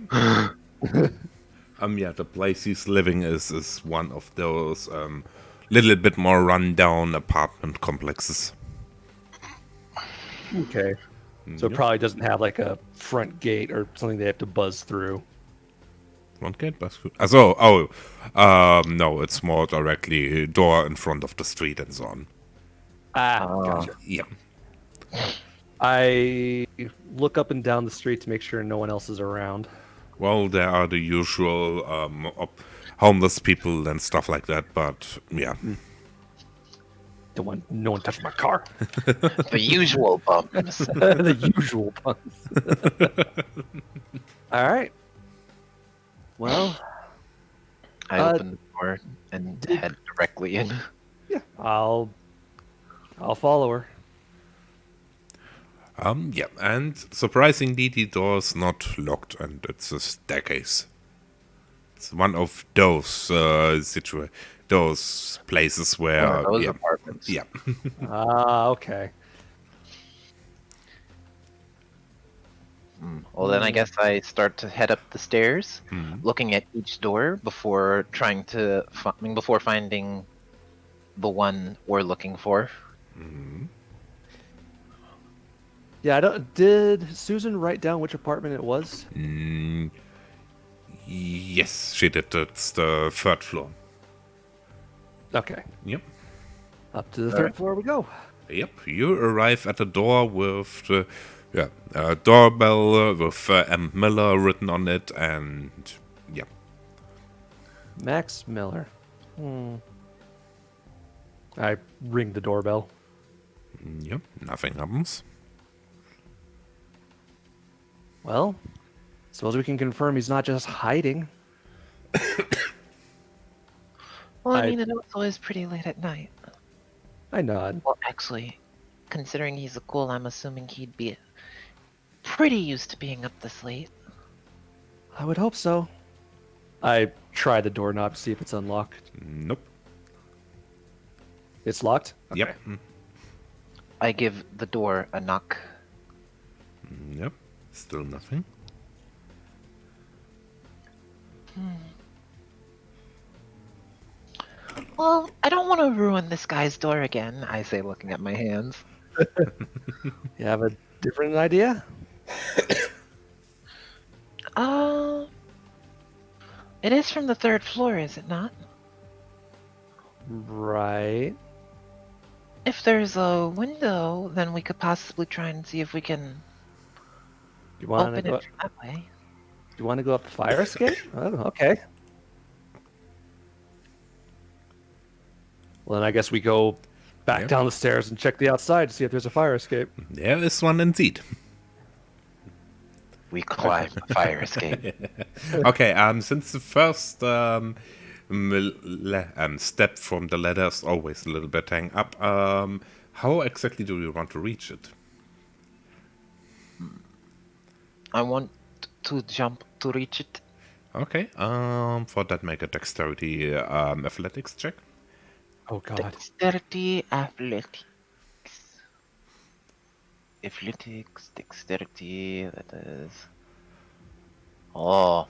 Yeah, the place he's living is one of those little bit more rundown apartment complexes. Okay. So it Yep. probably doesn't have like a front gate or something they have to buzz through. Front gate, no, it's more directly door in front of the street and so on. Gotcha. Yep. I look up and down the street to make sure no one else is around. Well, there are the usual homeless people and stuff like that, but yeah. No one touched my car. The usual bumps. The usual bumps. All right. Well, I open the door and head directly in. yeah, I'll follow her. Yeah, and surprisingly, the door's not locked, and it's a staircase. It's one of those those places where Those yeah, apartments. yeah. Okay. Well, then I guess I start to head up the stairs, looking at each door before trying to before finding the one we're looking for. Yeah, did Susan write down which apartment it was? Yes, she did. It's the third floor. Okay. Yep. Up to the third floor we go. Yep, you arrive at the door with the doorbell with M. Miller written on it, and yeah. Max Miller. I ring the doorbell. Yep, nothing happens. Well, suppose we can confirm he's not just hiding. Well, I I- mean, it also is pretty late at night. I nod. Well, actually, considering he's a ghoul, I'm assuming he'd be pretty used to being up this late. I would hope so. I try the doorknob to see if it's unlocked. Nope. It's locked? Yep. I give the door a knock. Yep. Still nothing. Well, I don't want to ruin this guy's door again, I say, looking at my hands. You have a different idea? It is from the third floor, is it not? Right. If there's a window, then we could possibly try and see if we can You want to open go? it from that way. You want to go up the fire escape? Oh, okay. Well, then I guess we go back Yep. down the stairs and check the outside to see if there's a fire escape. There is one indeed. We climb the fire escape. Okay, since the first step from the ladder is always a little bit hang up, how exactly do you want to reach it? I want to jump to reach it. Okay, for that make a dexterity athletics check. Oh God. Dexterity, athletics. Athletics, dexterity, that is... Oh.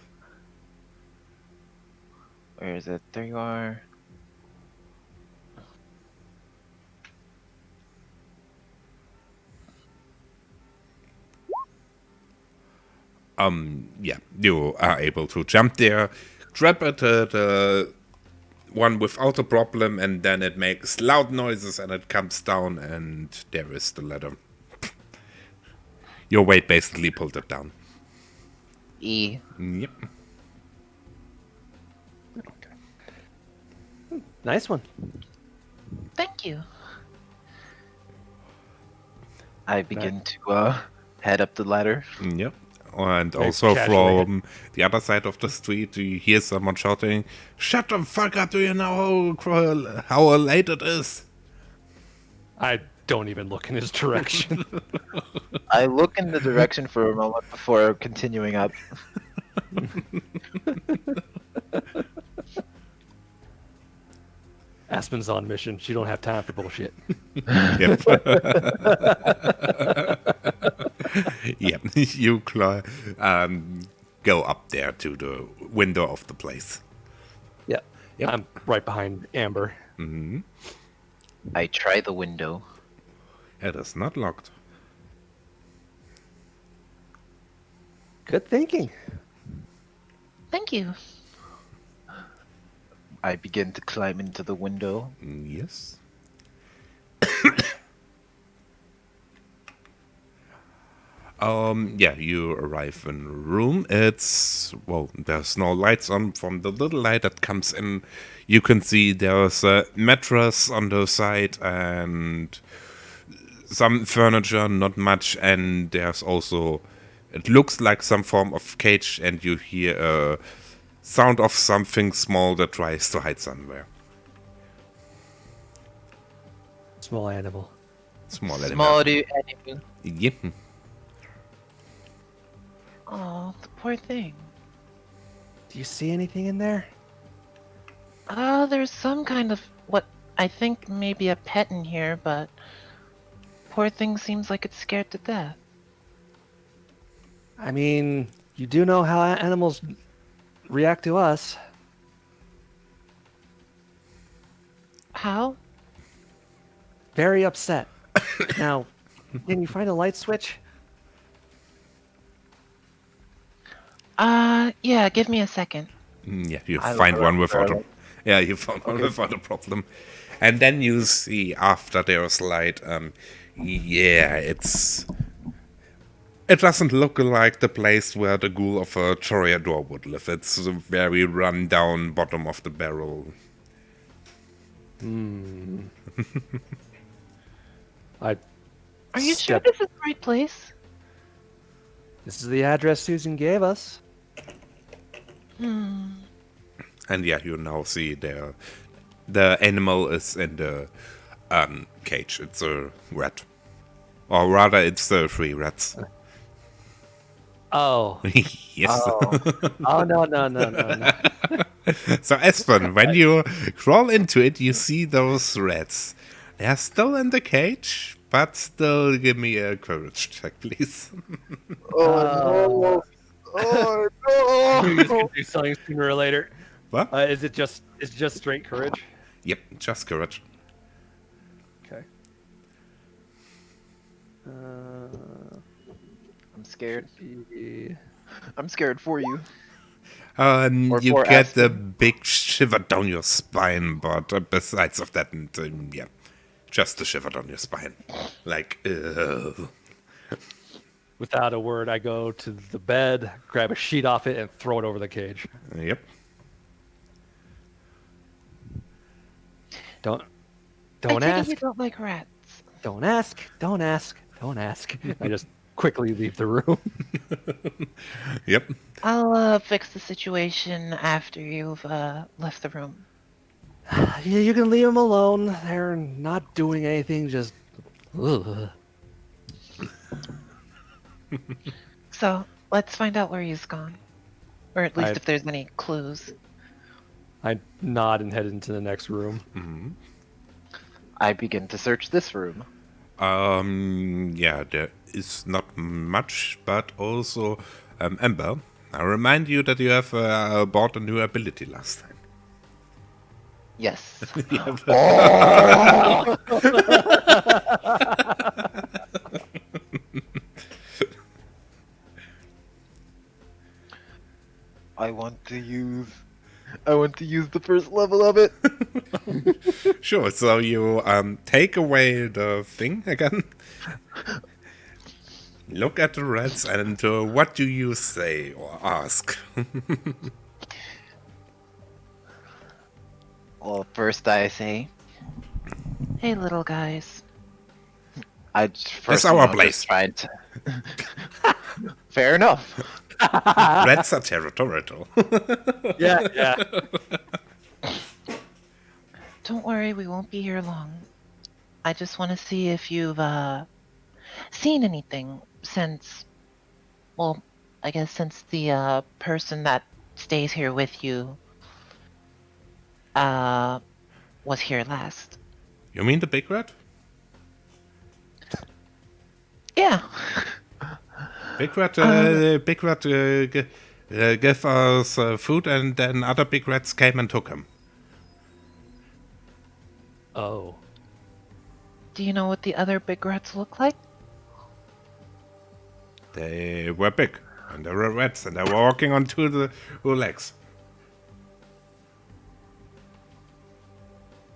Where is it? There you are. Yeah, you are able to jump there, grab at the one without a problem, and then it makes loud noises and it comes down, and there is the ladder. Your weight basically pulled it down. E. Yep. Nice one. Thank you. I begin to head up the ladder. Yep. And Very also casually. from the other side of the street, you hear someone shouting, "Shut the fuck up, do you know how late it is?" I don't even look in his direction. I look in the direction for a moment before continuing up. Aspen's on mission. She don't have time for bullshit. Yep. Yep. You go up there to the window of the place. Yeah. Yep. I'm right behind Amber. I try the window. It is not locked. Good thinking. Thank you. I begin to climb into the window. Yes. Yeah, you arrive in a room. There's no lights on. From the little light that comes in, you can see there's a mattress on the side and some furniture, not much, and there's also, it looks like some form of cage, and you hear a sound of something small that tries to hide somewhere. Small animal. Small animal. Small animal. Yep. Oh, the poor thing. Do you see anything in there? There's some kind of what I think maybe a pet in here, but poor thing seems like it's scared to death. I mean, you do know how animals react to us. How? Very upset. Now, can you find a light switch? Yeah, give me a second. Yeah, you I find look one around without for a... Yeah, you found one without a problem. And then you see, after there's light, yeah, it doesn't look like the place where the ghoul of a Toreador would live. It's a very run-down bottom of the barrel. I Are you sure step- this is the right place? This is the address Susan gave us. And yeah, you now see the animal is in the cage. It's a rat. Or rather, it's 3 rats. Oh. Yes. Oh, no. So, Aspen, when you crawl into it, you see those rats. They're still in the cage, but still give me a courage check, please. Oh, oh You're just no! gonna do something sooner or later. What? Is it just straight courage? Yep, just courage. Okay. I'm scared. Yeah. I'm scared for you. You for get a Aspen. big shiver down your spine, but besides of that, yeah, just a shiver down your spine. Like, ugh. Without a word, I go to the bed, grab a sheet off it, and throw it over the cage. Yep. Don't I take it ask. you don't like rats. Don't ask. Don't ask. Don't ask. I just quickly leave the room. Yep. I'll fix the situation after you've left the room. You can leave them alone. They're not doing anything. Just. Ugh. So let's find out where he's gone, or at least I- if there's any clues. I nod and head into the next room. I begin to search this room. Yeah, there is not much, but also, Ember, I remind you that you have bought a new ability last time. Yes. I want to use the first level of it. Sure, so you take away the thing again. Look at the rats, and what do you say or ask? Well, first I say, Hey, little guys. I just first our just place. tried to. Fair enough. Rats are territorial. Yeah. Don't worry, we won't be here long. I just want to see if you've seen anything since, well, I guess since the person that stays here with you was here last. You mean the big rat? Yeah. Big rat, gave us food, and then other big rats came and took him. Oh. Do you know what the other big rats look like? They were big, and they were rats, and they were walking on two legs.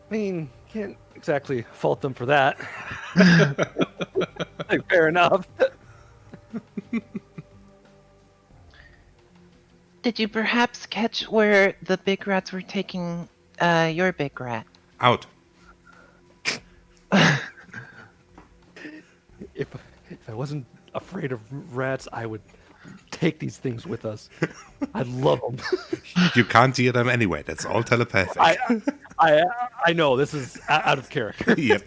I mean, can't exactly fault them for that. Like, fair enough. Did you perhaps catch where the big rats were taking your big rat? Out. If I wasn't afraid of rats, I would take these things with us. I love them. You can't hear them anyway. That's all telepathic. I know this is out of character. Yep.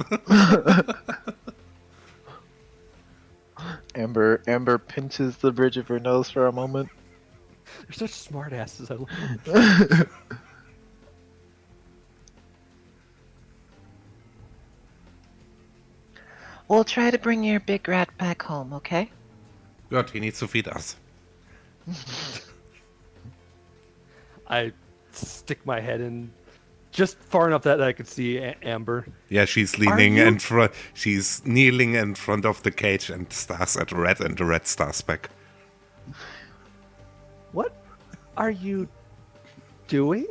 Amber pinches the bridge of her nose for a moment. They're such smart asses. I love them. We'll try to bring your big rat back home, okay? Good, he needs to feed us. I stick my head in just far enough that I could see Amber. Yeah, she's leaning you- in front. She's kneeling in front of the cage and stares at the rat, and the rat stares back. What are you doing?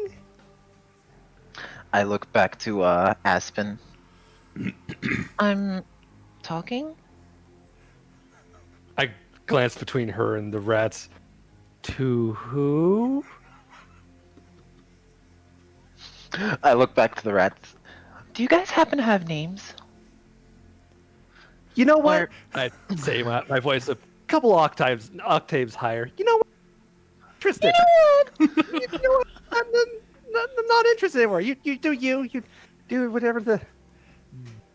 I look back to Aspen. I'm talking? I glance between her and the rats. To who? I look back to the rats. Do you guys happen to have names? You know what? Or- I say my voice a couple octaves higher. You know what? Interested. You know what? I'm not interested anymore. You do you do whatever the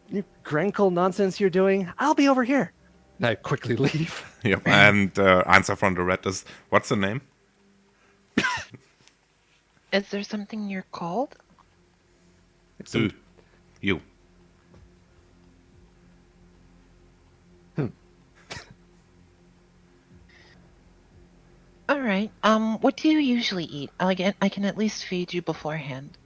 you Grankel nonsense you're doing. I'll be over here. And I quickly leave. Yep, and answer from the rat is, what's the name? Is there something you're called? To you. All right. What do you usually eat? I can at least feed you beforehand.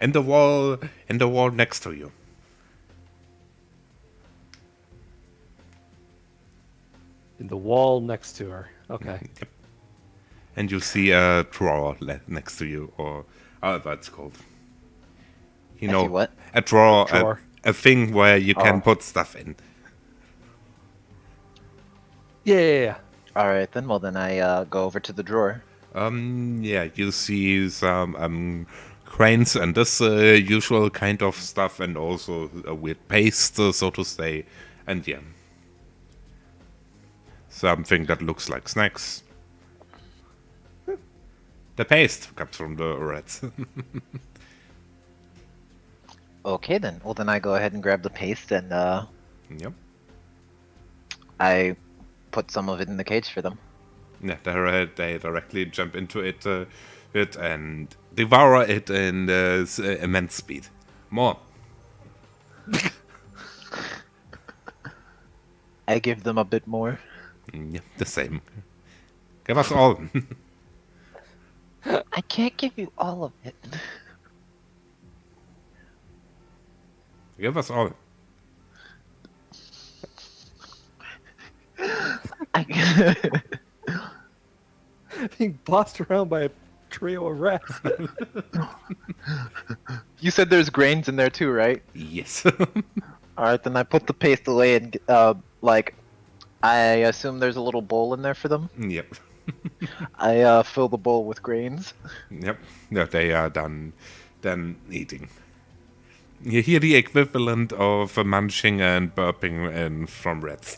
In the wall next to you. In the wall next to her. Okay. Yep. And you see a drawer next to you, or however it's called. You I know, see what? a drawer, Drawer. a thing where you can Oh. put stuff in. Yeah. All right, then. Well, then I go over to the drawer. Yeah, you see some cranes and this usual kind of stuff, and also a weird paste, so to say, and yeah, something that looks like snacks. The paste comes from the rats. Okay, then. Well, then I go ahead and grab the paste and Yep. I put some of it in the cage for them. Yeah, they directly jump into it and devour it in immense speed. More. I give them a bit more. Yeah, the same. Give us all. I can't give you all of it. Give us all. I, being bossed around by a trio of rats. You said there's grains in there too, right? Yes. Alright, then I put the paste away and, I assume there's a little bowl in there for them. Yep. I fill the bowl with grains. Yep. No, they are done eating. You hear the equivalent of munching and burping from rats.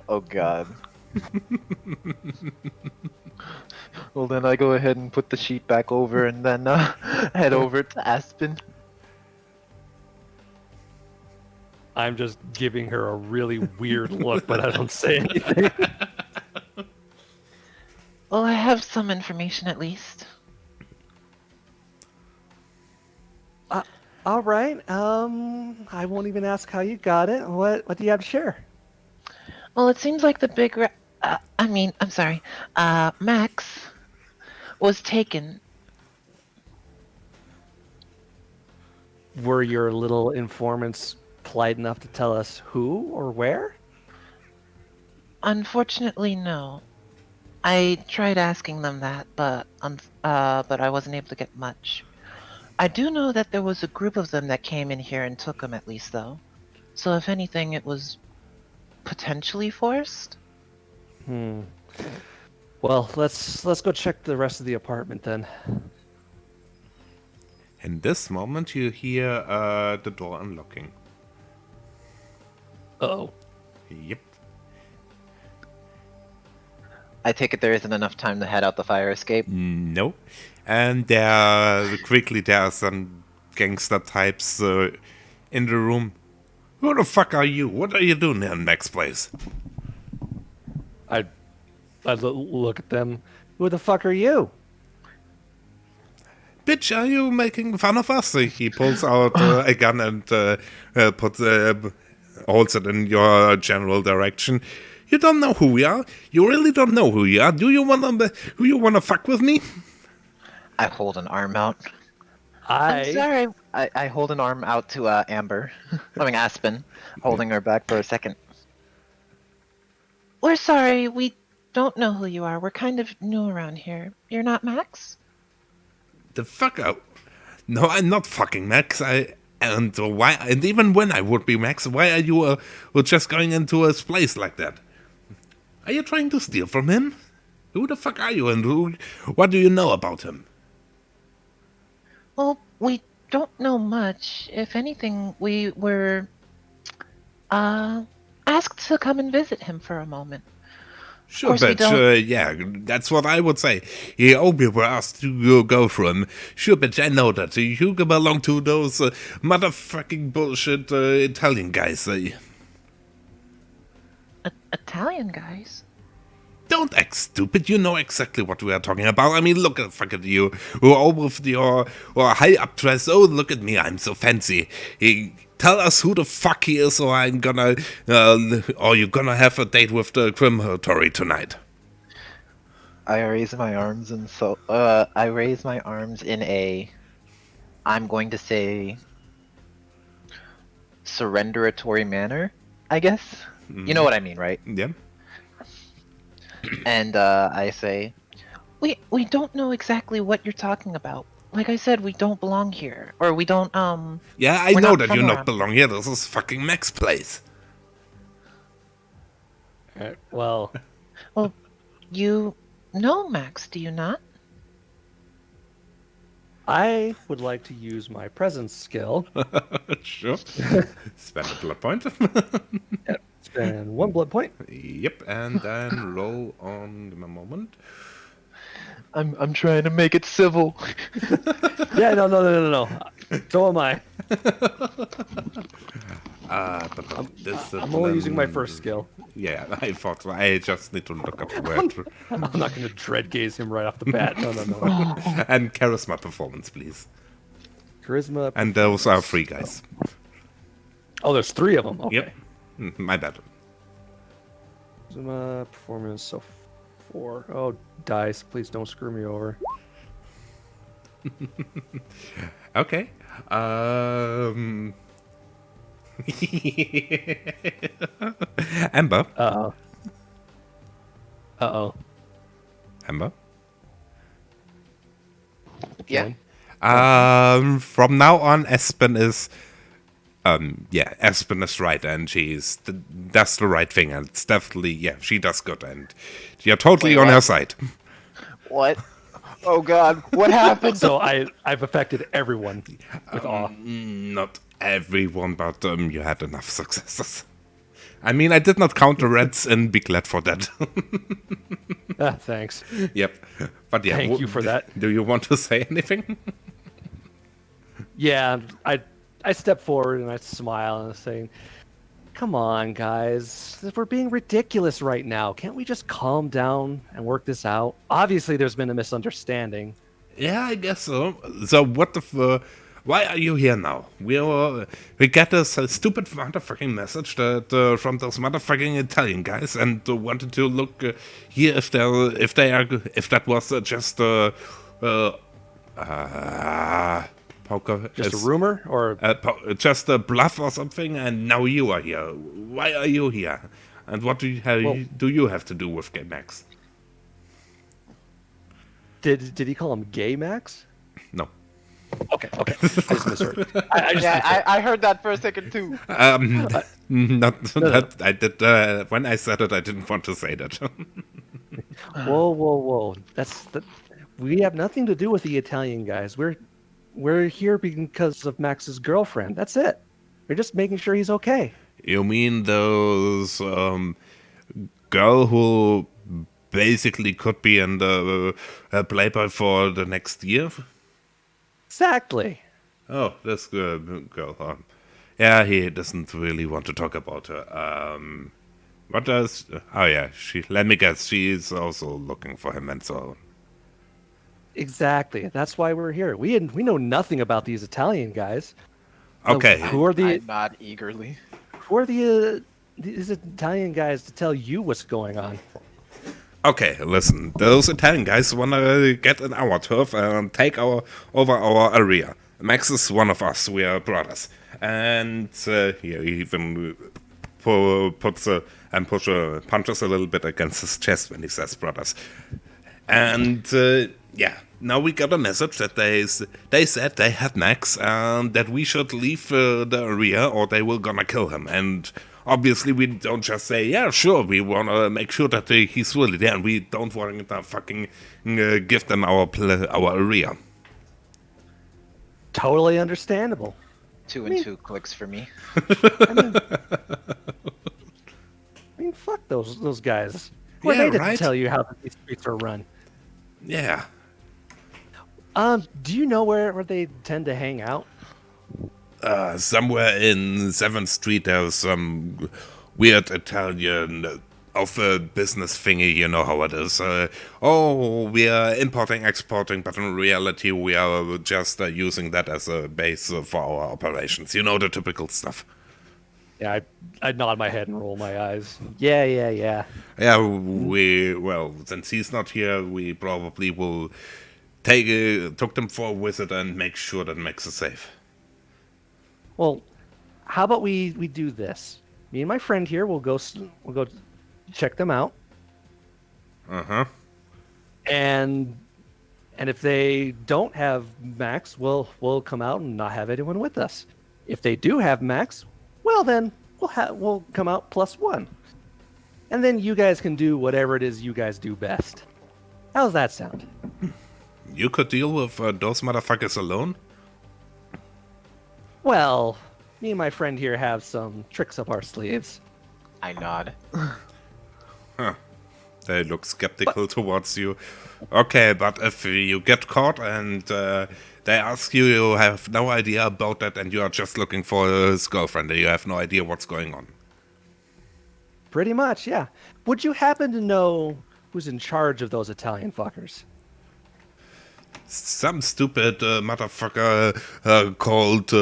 Oh god. Well, then I go ahead and put the sheet back over and then head over to Aspen. I'm just giving her a really weird look, but I don't say anything. Well, I have some information at least. All right. I won't even ask how you got it. What do you have to share? Well, it seems like the big Max was taken. Were your little informants polite enough to tell us who or where? Unfortunately, no. I tried asking them that, but I wasn't able to get much. I do know that there was a group of them that came in here and took him at least, though. So if anything, it was potentially forced. Well, let's go check the rest of the apartment then. In this moment, you hear the door unlocking. Uh-oh. Yep. I take it there isn't enough time to head out the fire escape. No. And there are some gangster types in the room. Who the fuck are you? What are you doing here in Mac's place? I look at them. Who the fuck are you? Bitch, are you making fun of us? He pulls out a gun and holds it in your general direction. You don't know who we are. You really don't know who we are. Do you wanna fuck with me? I hold an arm out. I'm sorry. I hold an arm out to Amber. Aspen, holding her back for a second. We're sorry. We don't know who you are. We're kind of new around here. You're not Max? The fuck out. No, I'm not fucking Max. And even when I would be Max, why are you just going into his place like that? Are you trying to steal from him? Who the fuck are you and what do you know about him? Well, we don't know much. If anything, we were asked to come and visit him for a moment. Sure, bitch. Yeah, that's what I would say. Yeah, we were asked to go for him. Sure, bitch, I know that. You belong to those motherfucking bullshit Italian guys. Italian guys? Don't act stupid. You know exactly what we are talking about. I mean, look at you. All with your high-up dress. Oh, look at me. I'm so fancy. Tell us who the fuck he is, or I'm gonna, or you're gonna have a date with the crematory tonight. I raise my arms in a, I'm going to say, surrenderatory manner, I guess. You know what I mean, right? Yeah. And I say, We don't know exactly what you're talking about. Like I said, we don't belong here. Or we don't, Yeah, I we're know not that from you not around. belong here. This is fucking Mac's place. Well, Well, you know Max, do you not? I would like to use my presence skill. Sure. Spend a blood point. Spend 1 blood point. Yep, and then roll on. Give me a moment. I'm trying to make it civil. Yeah, no. So am I. I'm only using my first skill. Yeah, I thought so. I just need to look up where. I'm not going to dread gaze him right off the bat. No. And charisma performance, please. Charisma. And those are free guys. Oh, there's 3 of them. Okay. Yep. My bad. Charisma performance. So 4. Oh, dice. Please don't screw me over. Okay. Amber. Uh-oh. Amber? Yeah. From now on, Aspen is... Aspen is right, and does the right thing, and it's definitely, she does good, and you're totally Wait, on what? her side. What? Oh God, what happened? So I've affected everyone with awe. Not everyone, but you had enough successes. I mean, I did not count the reds, and be glad for that. Thanks. Yep. But yeah, Thank you for that. Do you want to say anything? Yeah, I step forward and I smile and I say, "Come on, guys. We're being ridiculous right now. Can't we just calm down and work this out? Obviously, there's been a misunderstanding." Yeah, I guess so. So what the why are you here now? We get this stupid motherfucking message that from those motherfucking Italian guys, and wanted to look here if that was just poker, Just a rumor, or just a bluff or something, and now you are here. Why are you here? And what do you have to do with Game Max? did he call him Gay Max? No. Okay. I just misheard. I just misheard. I heard that for a second too. Not that I did. When I said it, I didn't want to say that. Whoa! We have nothing to do with the Italian guys. We're here because of Max's girlfriend. That's it. We're just making sure he's okay. You mean those girl who basically could be in the Playboy for the next year? Exactly. Oh, this girl. Yeah, he doesn't really want to talk about her. What does? Oh yeah, let me guess. She's also looking for him and so on. Exactly. That's why we're here. We know nothing about these Italian guys. Okay. Who are I nod eagerly. these Italian guys to tell you what's going on? Okay, listen. Those Italian guys wanna get in our turf and take over our area. Max is one of us. We are brothers. And he even punches a little bit against his chest when he says brothers. And now we got a message that they said they had Max and that we should leave the area or they were gonna kill him. And obviously we don't just say, yeah, sure, we want to make sure that he's really there and we don't want to fucking give them our area. Totally understandable. 2 and 2 clicks for me. I mean, fuck those guys. Who are Yeah, they to right? tell you how these streets are run? Yeah. Do you know where they tend to hang out? Somewhere in 7th Street there's some weird Italian business thingy, you know how it is. We are importing, exporting, but in reality we are just using that as a base for our operations. You know, the typical stuff. Yeah, I nod my head and roll my eyes. Yeah. Yeah, since he's not here, we probably will took them for a visit and make sure that Max is safe. Well, how about we do this? Me and my friend here will go check them out. And if they don't have Max, we'll come out and not have anyone with us. If they do have Max, well then we'll come out +1. And then you guys can do whatever it is you guys do best. How's that sound? You could deal with those motherfuckers alone? Well, me and my friend here have some tricks up our sleeves. I nod. They look skeptical towards you. Okay, but if you get caught and they ask you, you have no idea about that and you are just looking for his girlfriend and you have no idea what's going on. Pretty much, yeah. Would you happen to know who's in charge of those Italian fuckers? Some stupid motherfucker called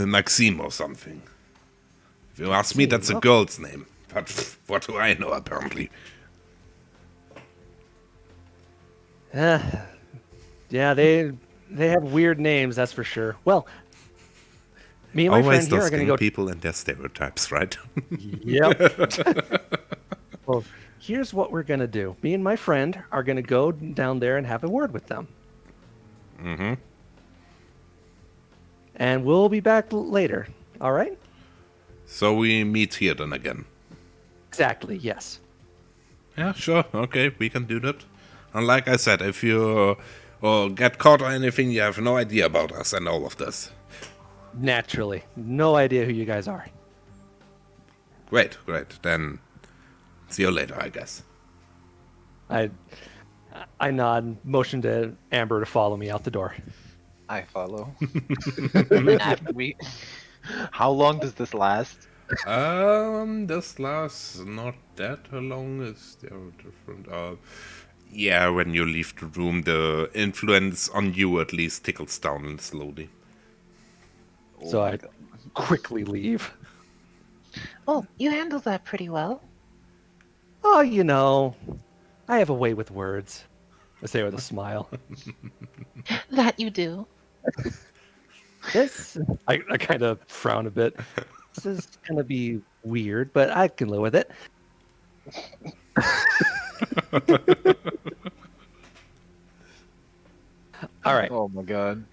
Maxime or something. If you ask me, that's a girl's name. But what do I know, apparently? Yeah, they have weird names, that's for sure. Well, me and my Always friend here those are going to gang go... people and their stereotypes, right? Yep. Well, here's what we're gonna do. Me and my friend are gonna go down there and have a word with them. Mm-hmm. And we'll be back later. All right? So we meet here then again. Exactly, yes. Yeah, sure. Okay, we can do that. And like I said, if you get caught or anything, you have no idea about us and all of this. Naturally. No idea who you guys are. Great. Then see you later, I guess. I nod, motion to Amber to follow me out the door. I follow. After we... How long does this last? This lasts not that long. Is there different? Yeah, when you leave the room, the influence on you at least tickles down slowly. So I quickly leave. Oh, you handled that pretty well. Oh, you know, I have a way with words. I say with a smile. That you do. This, I kind of frown a bit. This is going to be weird, but I can live with it. All right. Oh my god.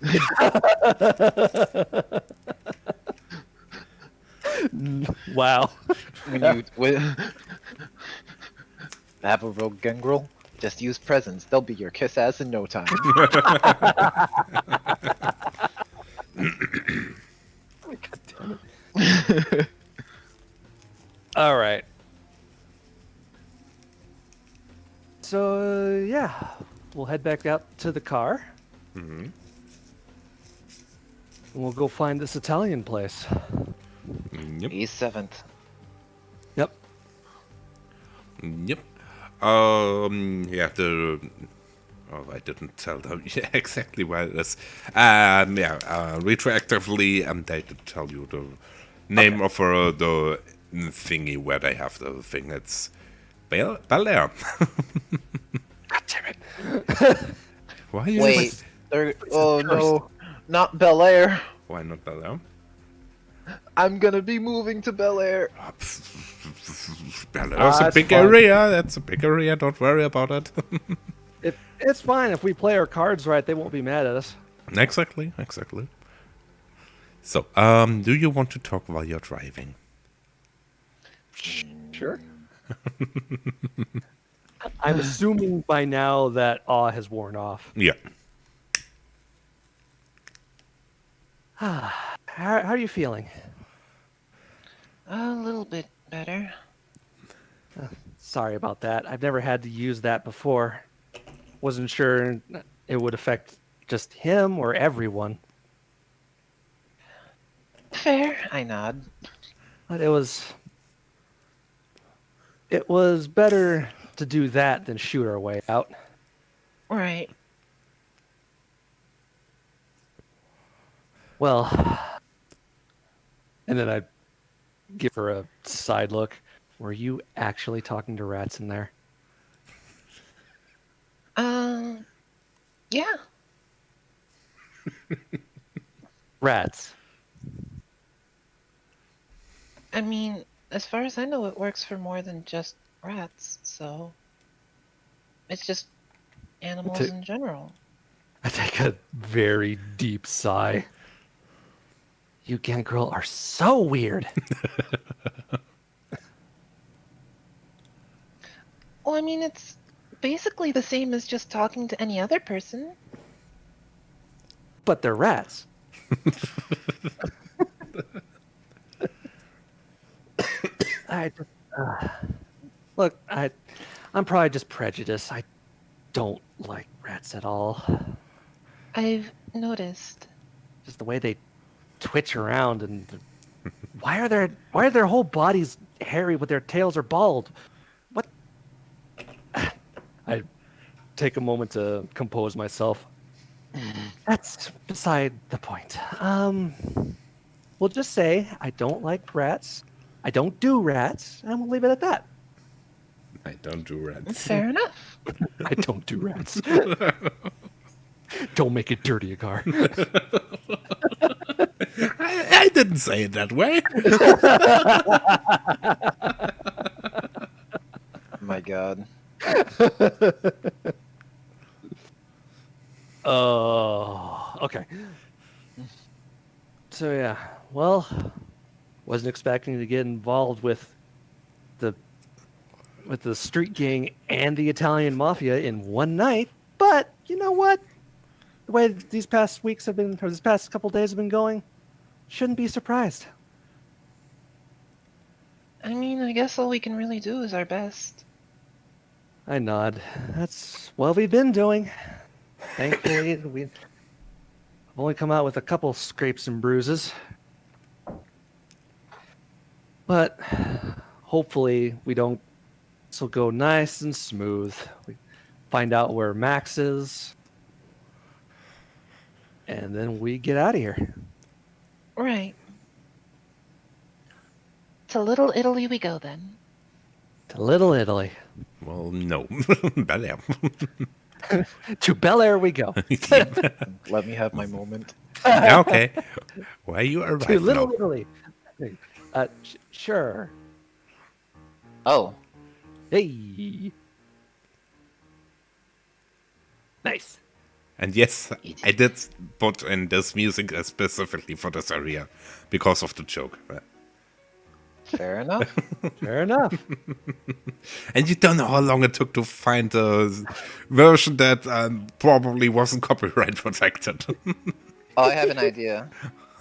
Wow. Have a rogue Gangrel? Just use presents. They'll be your kiss ass in no time. God damn it. All right. So, yeah, we'll head back out to the car. Mm-hmm. And we'll go find this Italian place. Yep. He's 7th. Yep. Yep. Yeah, I didn't tell them exactly where it is. Retroactively, they did tell you the name of the thingy where they have the thing. It's Bel Air. God damn it. Why is Wait. Oh no. Not Bel Air. Why not Bel Air? I'm gonna be moving to Bel Air. Bel Air's a That's big fine. area. That's a big area. Don't worry about it. It's fine. If we play our cards right, they won't be mad at us. Exactly. So, do you want to talk while you're driving? Sure. I'm assuming by now that awe has worn off. Yeah. How are you feeling? A little bit better. Sorry about that. I've never had to use that before. Wasn't sure it would affect just him or everyone. Fair. I nod. But it was better to do that than shoot our way out. Right. Well, and then I give her a side look. Were you actually talking to rats in there? Yeah. Rats. I mean, as far as I know, it works for more than just rats, so it's just animals To- in general. I take a very deep sigh. You Gangrel are so weird. Well, I mean, it's basically the same as just talking to any other person. But they're rats. I just, look, I'm probably just prejudiced. I don't like rats at all. I've noticed. Just the way they twitch around and why are their whole bodies hairy but their tails are bald? What? I take a moment to compose myself. That's beside the point. We'll just say I don't like rats. I don't do rats, and we'll leave it at that. I don't do rats. Fair enough. I don't do rats. Don't make it dirty, Agar. I didn't say it that way. My god. Oh, okay. So yeah, well, wasn't expecting to get involved the with the street gang and the Italian mafia in one night, but you know what? The way these past weeks have been, or this past couple days have been going, shouldn't be surprised. I mean, I guess all we can really do is our best. I nod. That's what we've been doing. Thankfully, we've only come out with a couple scrapes and bruises. But hopefully we don't. This will go nice and smooth. We find out where Max is, and then we get out of here. Right. To Little Italy we go then. To Little Italy. Well, no. Bel Air. To Bel Air we go. Let me have my moment. Yeah, okay. Why you arrive To Little now? Italy. Sure. Oh, Hey. Nice. And yes, I did put in this music specifically for this area because of the joke. fair enough. Fair enough. And you don't know how long it took to find a version that probably wasn't copyright protected. Oh, I have an idea.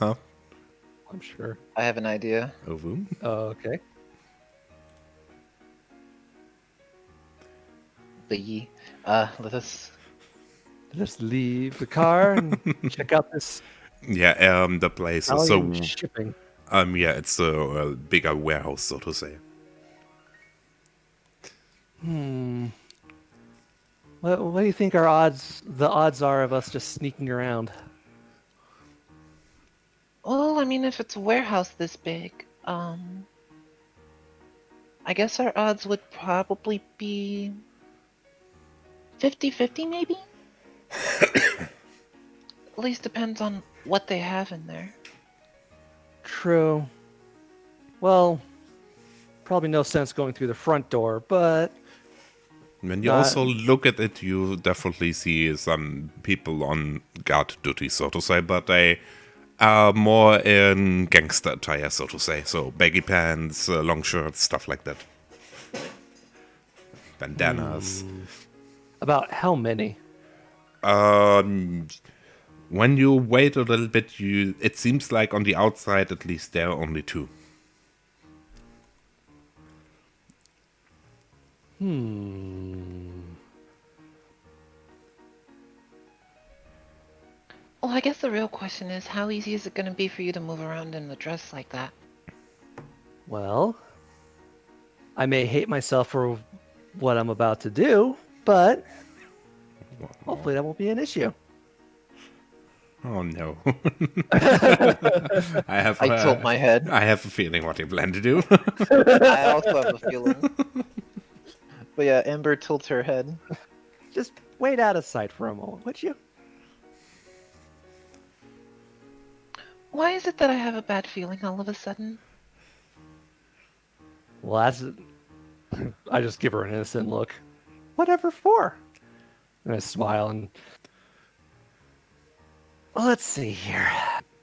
I'm sure. I have an idea. Okay. Let us. Just leave the car and check out this Yeah, the place is so... Italian shipping. yeah, it's a bigger warehouse, so to say. What do you think the odds are of us just sneaking around? Well, I mean, if it's a warehouse this big, I guess our odds would probably be 50-50 maybe? At least depends on what they have in there. True. Well, probably no sense going through the front door, but When you also look at it, you definitely see some people on guard duty, so to say, but they are more in gangster attire, so to say. So baggy pants, long shirts, stuff like that. Bandanas. about how many? When you wait a little bit, it seems like on the outside, at least, there are only two. Well, I guess the real question is, how easy is it going to be for you to move around in a dress like that? Well, I may hate myself for what I'm about to do, but hopefully that won't be an issue. Oh no. I tilt my head. I have a feeling what you plan to do. I also have a feeling. But yeah, Amber tilts her head. Just wait out of sight for a moment, would you? Why is it that I have a bad feeling all of a sudden? Well, that's... I just give her an innocent look. Whatever for? And I smile and... Well, let's see here.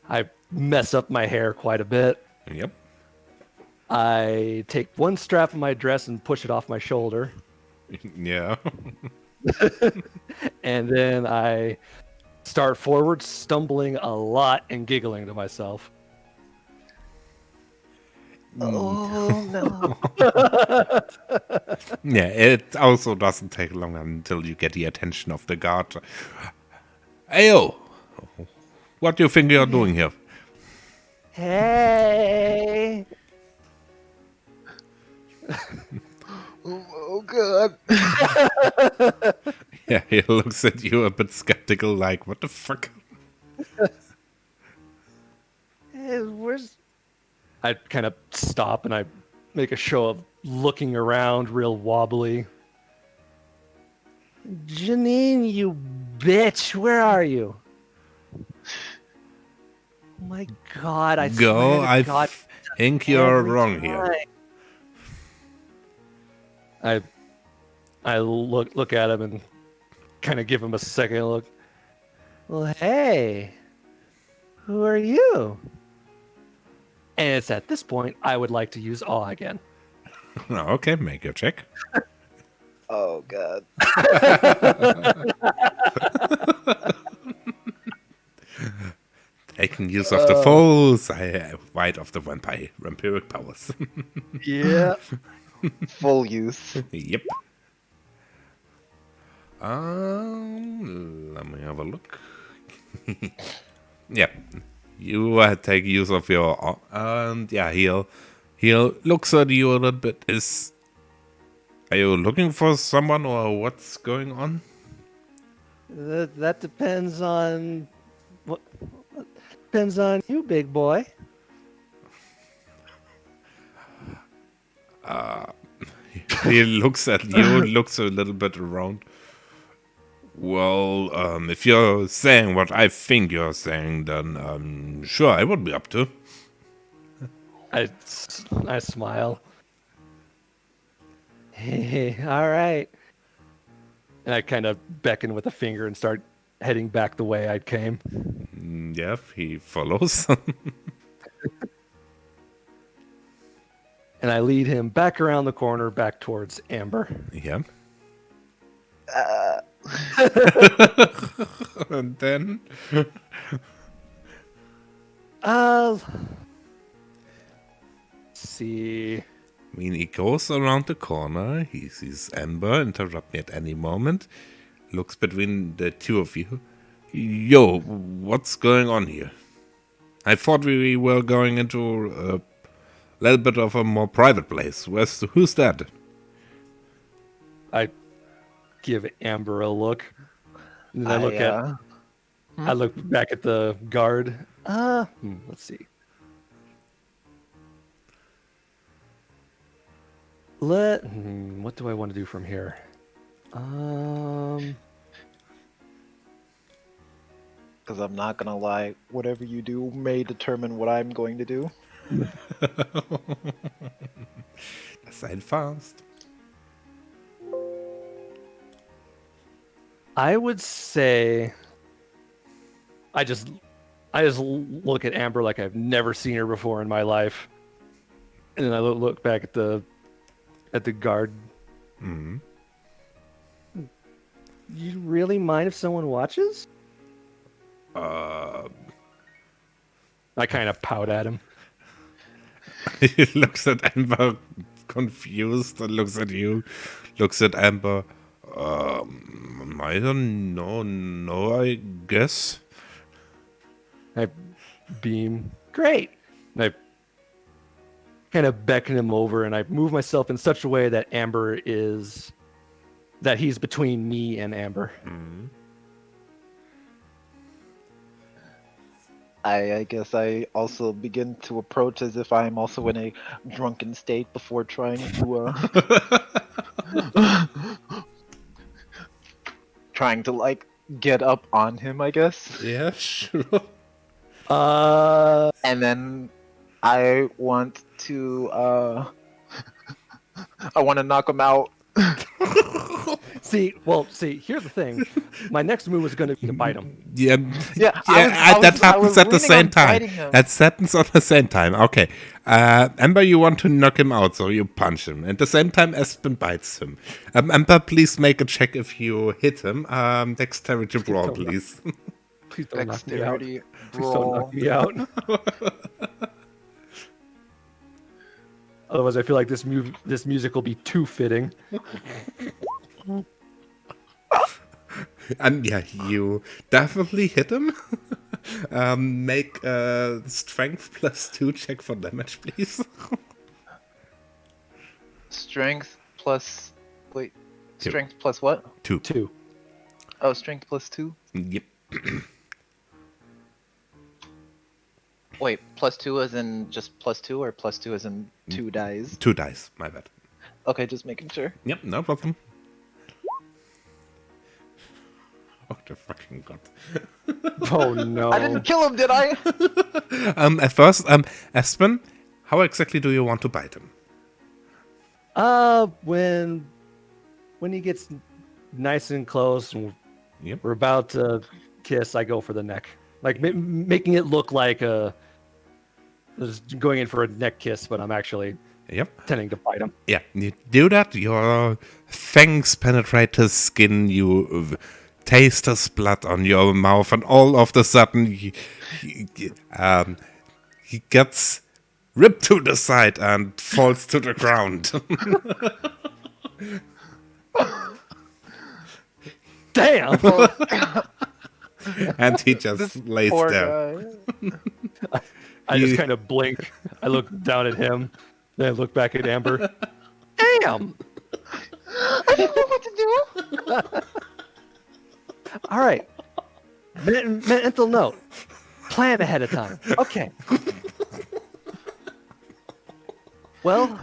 I mess up my hair quite a bit. Yep. I take one strap of my dress and push it off my shoulder. Yeah. And then I start forward, stumbling a lot and giggling to myself. Oh no. Yeah, it also doesn't take long until you get the attention of the guard. Ayo! What do you think you're doing here? Hey! Oh god. Yeah, he looks at you a bit skeptical, like, what the fuck? Hey, where's... I kind of stop and I make a show of looking around real wobbly. Janine, you bitch, where are you? Oh my god, I Go, swear to I God, think you're every wrong time. here. I I look at him and kind of give him a second look. Well, hey, who are you? And it's at this point I would like to use awe again. Okay, make your check. Oh god. Taking use of the full side of the vampiric powers. Yeah. Full use. Yep. Let me have a look. Yeah, you take use of your and yeah, he looks at you a little bit. Are you looking for someone or what's going on? That depends on what depends on you, big boy. He looks at you, looks a little bit around. Well, if you're saying what I think you're saying, then sure, I would be up to. I smile. Hey, all right. And I kind of beckon with a finger and start heading back the way I came. Yeah, he follows. And I lead him back around the corner, back towards Amber. Yeah. And then See. I mean, he goes around the corner. He sees Amber interrupting at any moment. Looks between the two of you. Yo, what's going on here? I thought we were going into a little bit of a more private place. Who's that? I give Amber a look. And then I look back at the guard. Let's see. What do I want to do from here? Because I'm not gonna lie, whatever you do may determine what I'm going to do. Seid fast. I would say I just look at Amber like I've never seen her before in my life, and then I look back at the guard. Mm-hmm. You really mind if someone watches? I kind of pout at him. He looks at Amber confused and looks at you. Looks at Amber. I don't know. No, I guess. I beam. Great. And I kind of beckon him over, and I move myself in such a way that he's between me and Amber. Mm-hmm. I guess I also begin to approach as if I'm also in a drunken state before trying to trying to like get up on him, I guess. Yeah, sure. And then I want to I want to knock him out. See, here's the thing. My next move was going to be to bite him. Yeah, I that was happens at the leaning same on time. biting him. That happens at the same time. Okay. Amber, you want to knock him out, so you punch him. At the same time, Aspen bites him. Amber, please make a check if you hit him. Dexterity brawl, please. Please don't knock me out. Dexterity Please don't knock me out. Otherwise, I feel like this music will be too fitting. And yeah, you definitely hit him. Make a strength +2 check for damage, please. Strength plus wait. Two. Strength plus what? 2. Oh, strength plus 2? Yep. Wait, plus 2 as in just plus 2 or plus 2 as in 2 dice? 2 dice, my bad. Okay, just making sure. Yep, no problem. Oh, the fucking god. Oh no! I didn't kill him, did I? At first, Aspen, how exactly do you want to bite him? When when he gets nice and close and Yep. we're about to kiss, I go for the neck, like making it look like just going in for a neck kiss, but I'm actually Yep. tending to bite him. Yeah, you do that, your fangs penetrate his skin, you taste his blood on your mouth, and all of a sudden he gets ripped to the side and falls to the ground. Damn! And he just lays Poor there. guy. I just kind of blink. I look down at him. Then I look back at Amber. Damn! I didn't know what to do. All right. Mental note. Plan ahead of time. Okay. Well,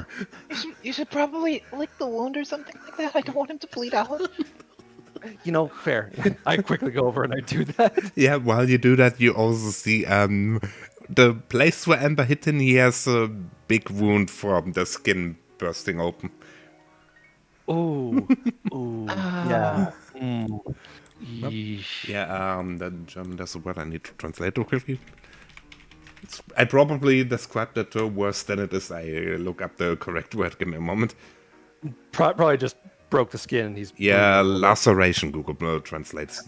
You should probably lick the wound or something like that. I don't want him to bleed out. fair. I quickly go over and I do that. Yeah, while you do that, you also see the place where Amber hit him, he has a big wound from the skin bursting open. Ooh. Yeah. Yeesh. Yeah, the German, that's a word I need to translate real quickly. I probably described it worse than it is. I look up the correct word. Give me a moment. Probably just broke the skin and he's... Yeah, laceration, Google translates.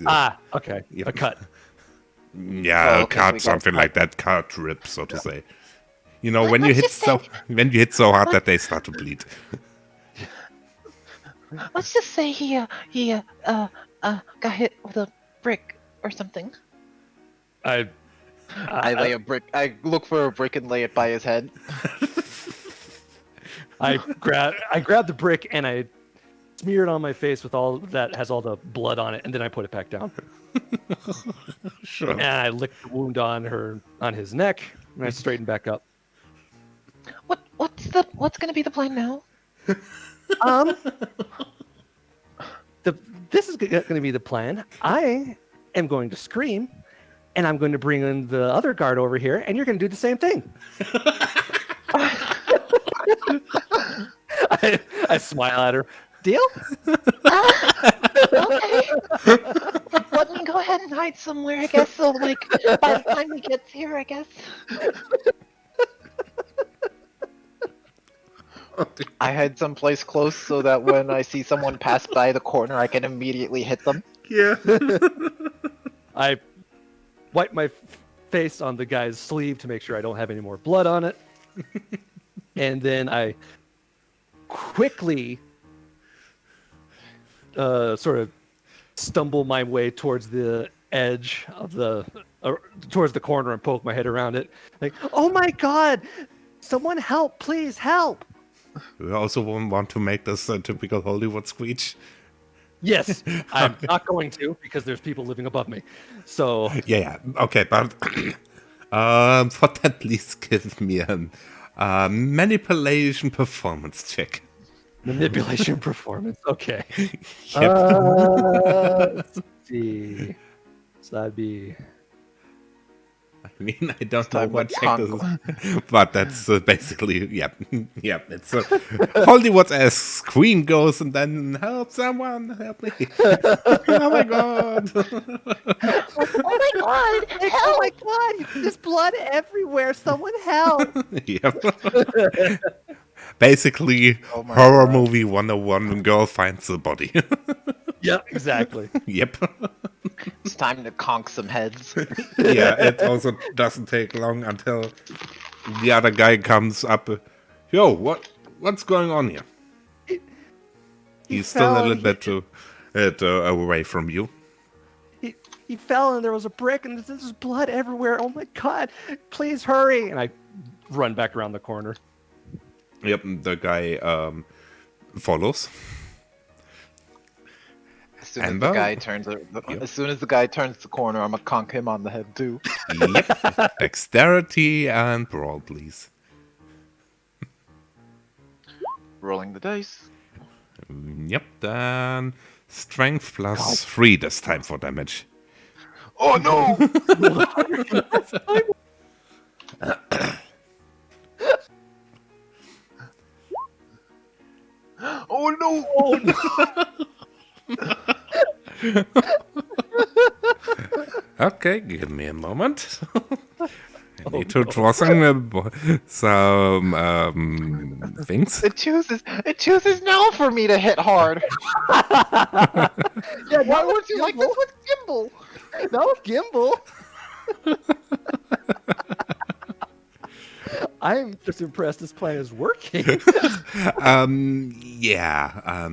Okay. Yep. A cut. Yeah, Oh, okay, cut, we got something cut. like that. Cut, rip, so to say. You know, when you hit so hard that they start to bleed. Let's just say he got hit with a brick or something. I lay a brick. I look for a brick and lay it by his head. I grab the brick and I smear it on my face with all that has all the blood on it, and then I put it back down. Sure. And I lick the wound on his neck, and I straighten back up. What's gonna be the plan now? This is going to be the plan. I am going to scream, and I'm going to bring in the other guard over here, and you're going to do the same thing. I smile at her. Deal? Okay. Let me go ahead and hide somewhere, I guess. So, like, by the time he gets here, I guess. I hide someplace close so that when I see someone pass by the corner, I can immediately hit them. Yeah. I wipe my face on the guy's sleeve to make sure I don't have any more blood on it. And then I quickly sort of stumble my way towards the edge of towards the corner and poke my head around it. Like, oh my God, someone help, please help. We also won't want to make this a typical Hollywood screech. Yes, I'm not going to because there's people living above me. So Yeah. Okay, but for that, please give me a manipulation performance check. manipulation performance. Okay. Yep. Let's see. So that'd be... I mean, I don't know time what to check this conk. is, but that's basically, yeah, it's Hollywood-esque. Queen goes and then help someone, help me. Oh my God. Oh my God! Oh Help! my God! There's blood everywhere. Someone help! Yep. Basically, Oh my horror God. movie 101 when girl finds the body. Yeah, exactly. Yep. It's time to conk some heads. Yeah, it also doesn't take long until the other guy comes up. Yo, what's going on here? He's still a fell, little bit away from you. He fell and there was a brick and there's blood everywhere. Oh my God! Please hurry! And I run back around the corner. Yep, the guy follows. As soon as Amber? the guy turns, as soon as the guy turns the corner, I'm gonna conk him on the head too. Yep. Dexterity and brawl, please. Rolling the dice. Yep, then strength plus 3 this time for damage. Oh no! Oh no! Oh no! Okay, give me a moment. I need to draw some things. It chooses now for me to hit hard. Yeah, Why would you like this with Gimbal? That was Gimbal. I'm just impressed this plan is working. Yeah.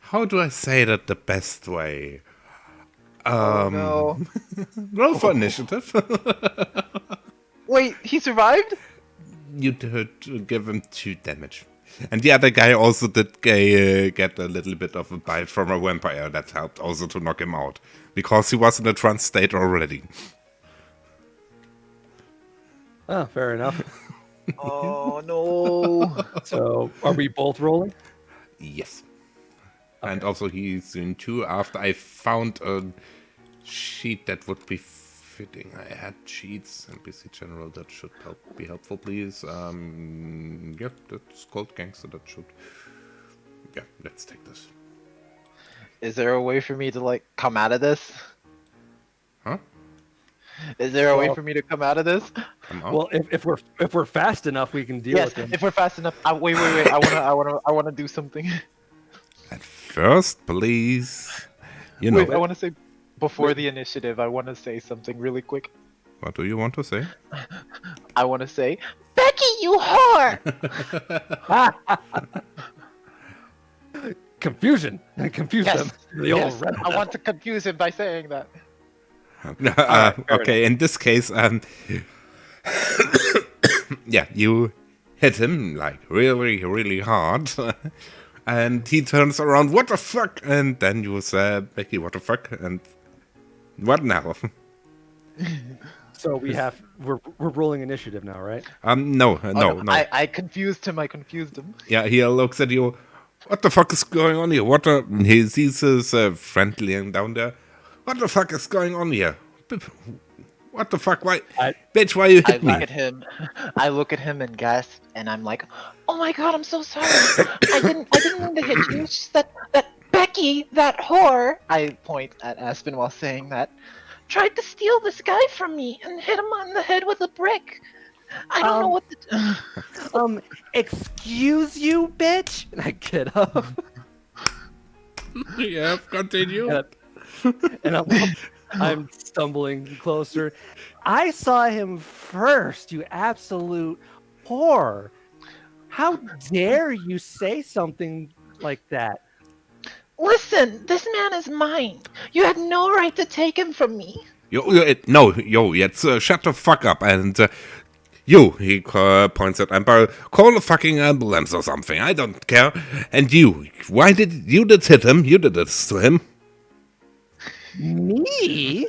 How do I say that the best way? Oh no. Roll for initiative. Wait, he survived? You did give him 2 damage. And the other guy also did get a little bit of a bite from a vampire. That helped also to knock him out. Because he was in a trance state already. Oh, fair enough. Oh no. So, are we both rolling? Yes. And also he's doing 2 after I found a sheet that would be fitting. I had sheets, NPC General, that should be helpful, please. Yep, that's called Gangster, that should... Yeah, let's take this. Is there a way for me to like come out of this? Huh? Is there a way Well- for me to come out of this? Come on. Well, if we're fast enough, we can deal Yes, with them. if we're fast enough. Wait. I wanna do something. At first, please. You know, Wait, I wanna say before the initiative. I wanna say something really quick. what do you want to say? I wanna say, Becky, you whore! Confusion. Confuse Yes, them. The old yes. red I want to confuse him by saying that. Okay, in this case, yeah, you hit him like really, really hard, and he turns around. What the fuck? And then you say, Becky, what the fuck? And what now? So we're rolling initiative now, right? No. I confused him. Yeah, he looks at you. What the fuck is going on here? He sees his friend laying down there. What the fuck is going on here? What the fuck? Why, bitch? Why you I hit me? look at him and gasp, and I'm like, "Oh my god, I'm so sorry. I didn't mean to hit you. It's just that Becky, that whore." I point at Aspen while saying that. Tried to steal this guy from me and hit him on the head with a brick. I don't know what to do. Excuse you, bitch. And I get up. Yeah, continue. And I'm stumbling closer. I saw him first, you absolute whore. How dare you say something like that? Listen, this man is mine. You had no right to take him from me. Shut the fuck up and he points at Empire, call a fucking ambulance or something, I don't care. And you did hit him, you did this to him. Me?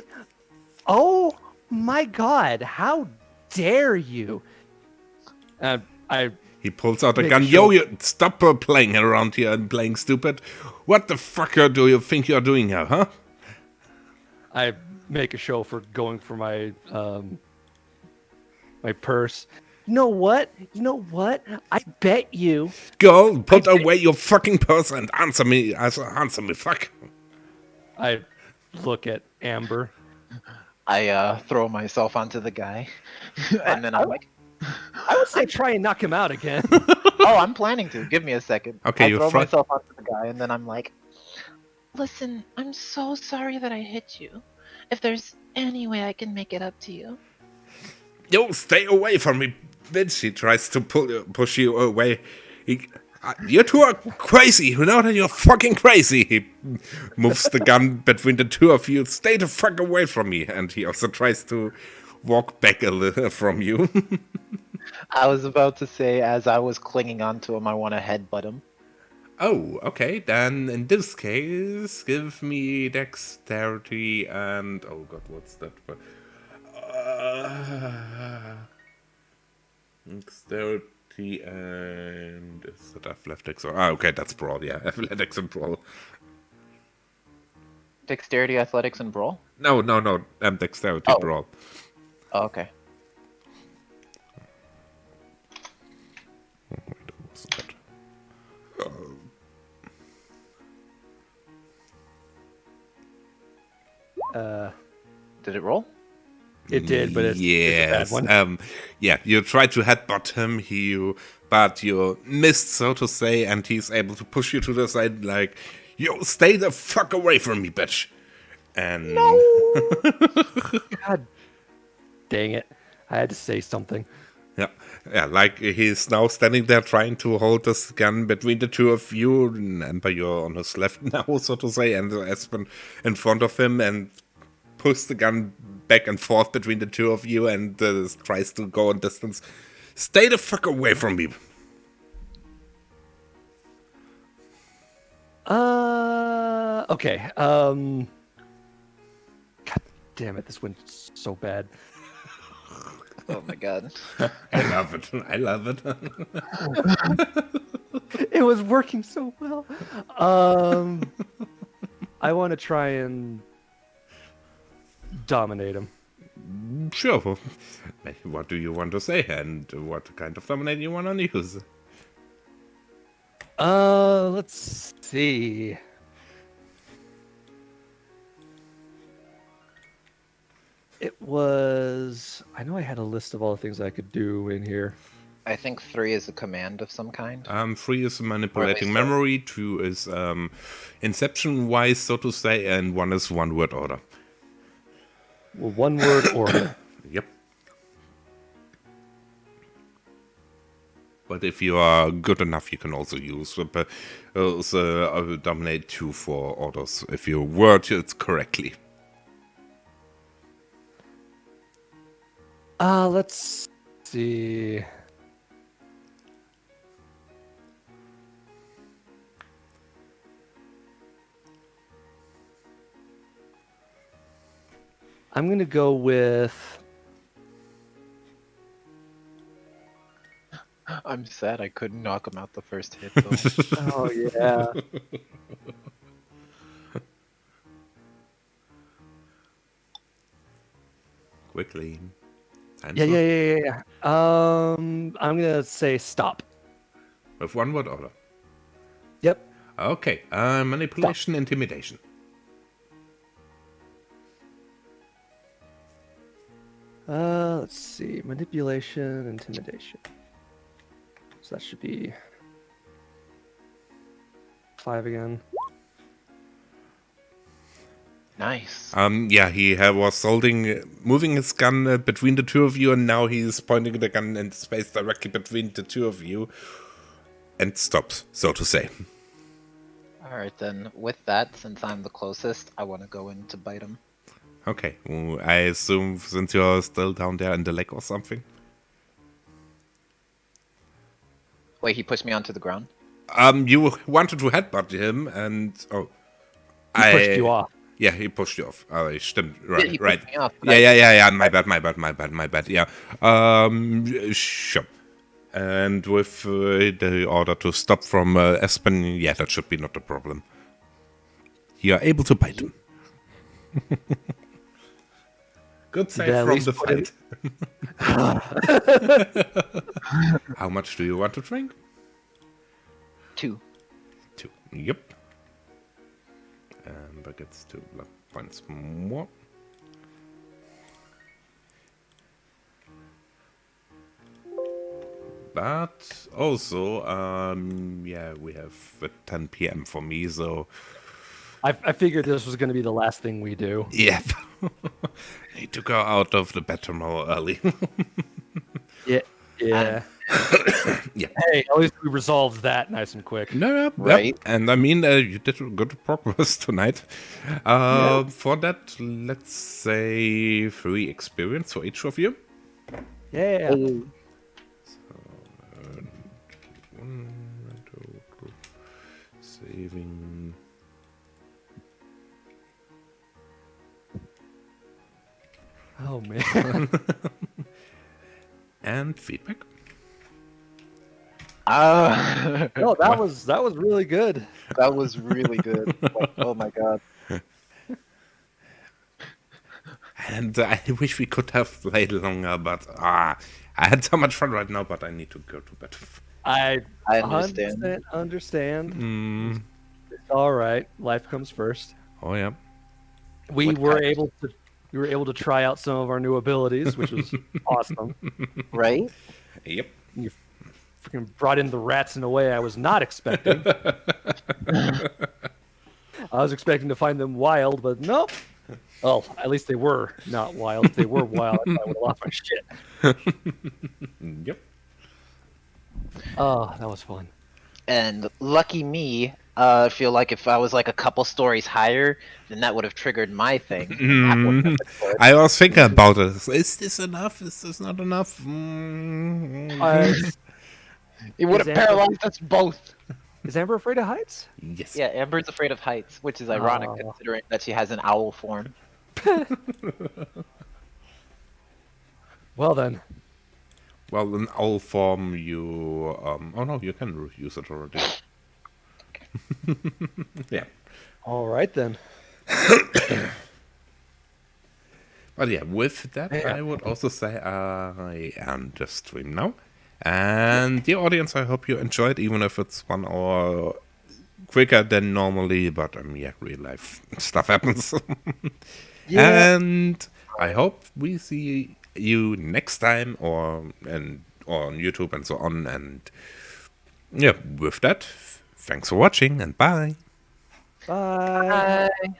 Oh my god, how dare you? He pulls out a Make gun. sure- You stop playing around here and playing stupid. What the fuck do you think you're doing here, huh? I make a show for going for my my purse. You know what? I bet you. Girl, put away your fucking purse and answer me, fuck. I look at Amber. I throw myself onto the guy, and then I'm like, I would say try and knock him out again. "Oh, I'm planning to. Give me a second." Okay, I you throw fr- myself onto the guy, and then I'm like, Listen, I'm so sorry that I hit you. If there's any way I can make it up to you. Yo, stay away from me, bitch. He tries to push you away. You two are crazy. You know that you're fucking crazy. He moves the gun between the two of you. Stay the fuck away from me. And he also tries to walk back a little from you. I was about to say, as I was clinging onto him, I want to headbutt him. Oh, okay. Then in this case, give me dexterity and... Oh god, what's that? Dexterity and... Is that athletics? Okay, that's brawl, yeah. Athletics and brawl. Dexterity, athletics, and brawl. No. Dexterity, Oh. brawl. Oh, okay. Oh, wait, what was that? Did it roll? It did, but it's a bad one. Yeah, you tried to headbutt him, but you missed, so to say, and he's able to push you to the side like, yo, stay the fuck away from me, bitch. And God dang it. I had to say something. yeah, like he's now standing there trying to hold this gun between the two of you. And Ember, you're on his left now, so to say, and Aspen in front of him, and pushes the gun back and forth between the two of you and tries to go on distance. Stay the fuck away from me. Okay. God damn it, this went so bad. Oh my god. I love it. I love it. It was working so well. I want to try and dominate him. Sure. What do you want to say, and what kind of dominate you want to use? Let's see. It was... I know I had a list of all the things I could do in here. I think 3 is a command of some kind. 3 is manipulating Or at least memory, 2 is inception-wise, so to say, and 1 is one-word order. Well, one word order. Yep. But if you are good enough, you can also use dominate 2 for orders, if you word it correctly. Let's see. I'm gonna go with... I'm sad I couldn't knock him out the first hit, though. Oh, yeah. Quickly. Yeah. I'm gonna say stop. With one-word order. Yep. Okay. Manipulation, intimidation. Let's see. Manipulation, intimidation. So that should be 5 again. Nice. Yeah, he was moving his gun between the two of you, and now he's pointing the gun in space directly between the two of you, and stops, so to say. Alright then, with that, since I'm the closest, I want to go in to bite him. Okay, well, I assume since you're still down there in the leg or something. Wait, he pushed me onto the ground? You wanted to headbutt him, and He pushed you off. Yeah, he pushed you off. Stimmt. Yeah, Right, he right. pushed me off, but Yeah. My bad. Yeah. Sure. And with the order to stop from Aspen, yeah, that should be not a problem. You are able to bite him. Good save at from least the put fight. How much do you want to drink? 2. 2. Yep. And that gets 2 luck points more. But also, yeah, we have 10 p.m. for me, so... I figured this was going to be the last thing we do. Yep. Need to go out of the bedroom more early. Yeah. Yeah. Hey, at least we resolved that nice and quick. No, Right. Yep. And I mean, you did good progress tonight. For that, let's say 3 experience for each of you. Yeah. One, two, saving. Oh man. And feedback. No, that was really good. That was really good. Oh my god. And I wish we could have played longer, but I had so much fun right now, but I need to go to bed. I understand. 100% understand. Mm. It's all right. Life comes first. Oh, yeah. we Woodcut. were able to try out some of our new abilities, which was awesome. Right? Yep. You freaking brought in the rats in a way I was not expecting. I was expecting to find them wild, but nope. Well, at least they were not wild. If they were wild, I would have lost my shit. Yep. Oh, that was fun. And lucky me, I feel like if I was like a couple stories higher, then that would have triggered my thing. and that wouldn't have been good. I was thinking about it. Is this enough? Is this not enough? It would Is have Amber- paralyzed us both. Is Amber afraid of heights? Yes. Yeah, Amber's afraid of heights, which is ironic Oh. considering that she has an owl form. Well then. Well, in owl form, you. Oh no, you can use it already. Yeah. All right then. But yeah, with that, Yeah. I would also say I end the stream now. And dear audience, I hope you enjoyed, even if it's 1 hour quicker than normally. But yeah, real life stuff happens. Yeah. And I hope we see you next time, or on YouTube and so on. And yeah, with that, thanks for watching and bye. Bye. Bye.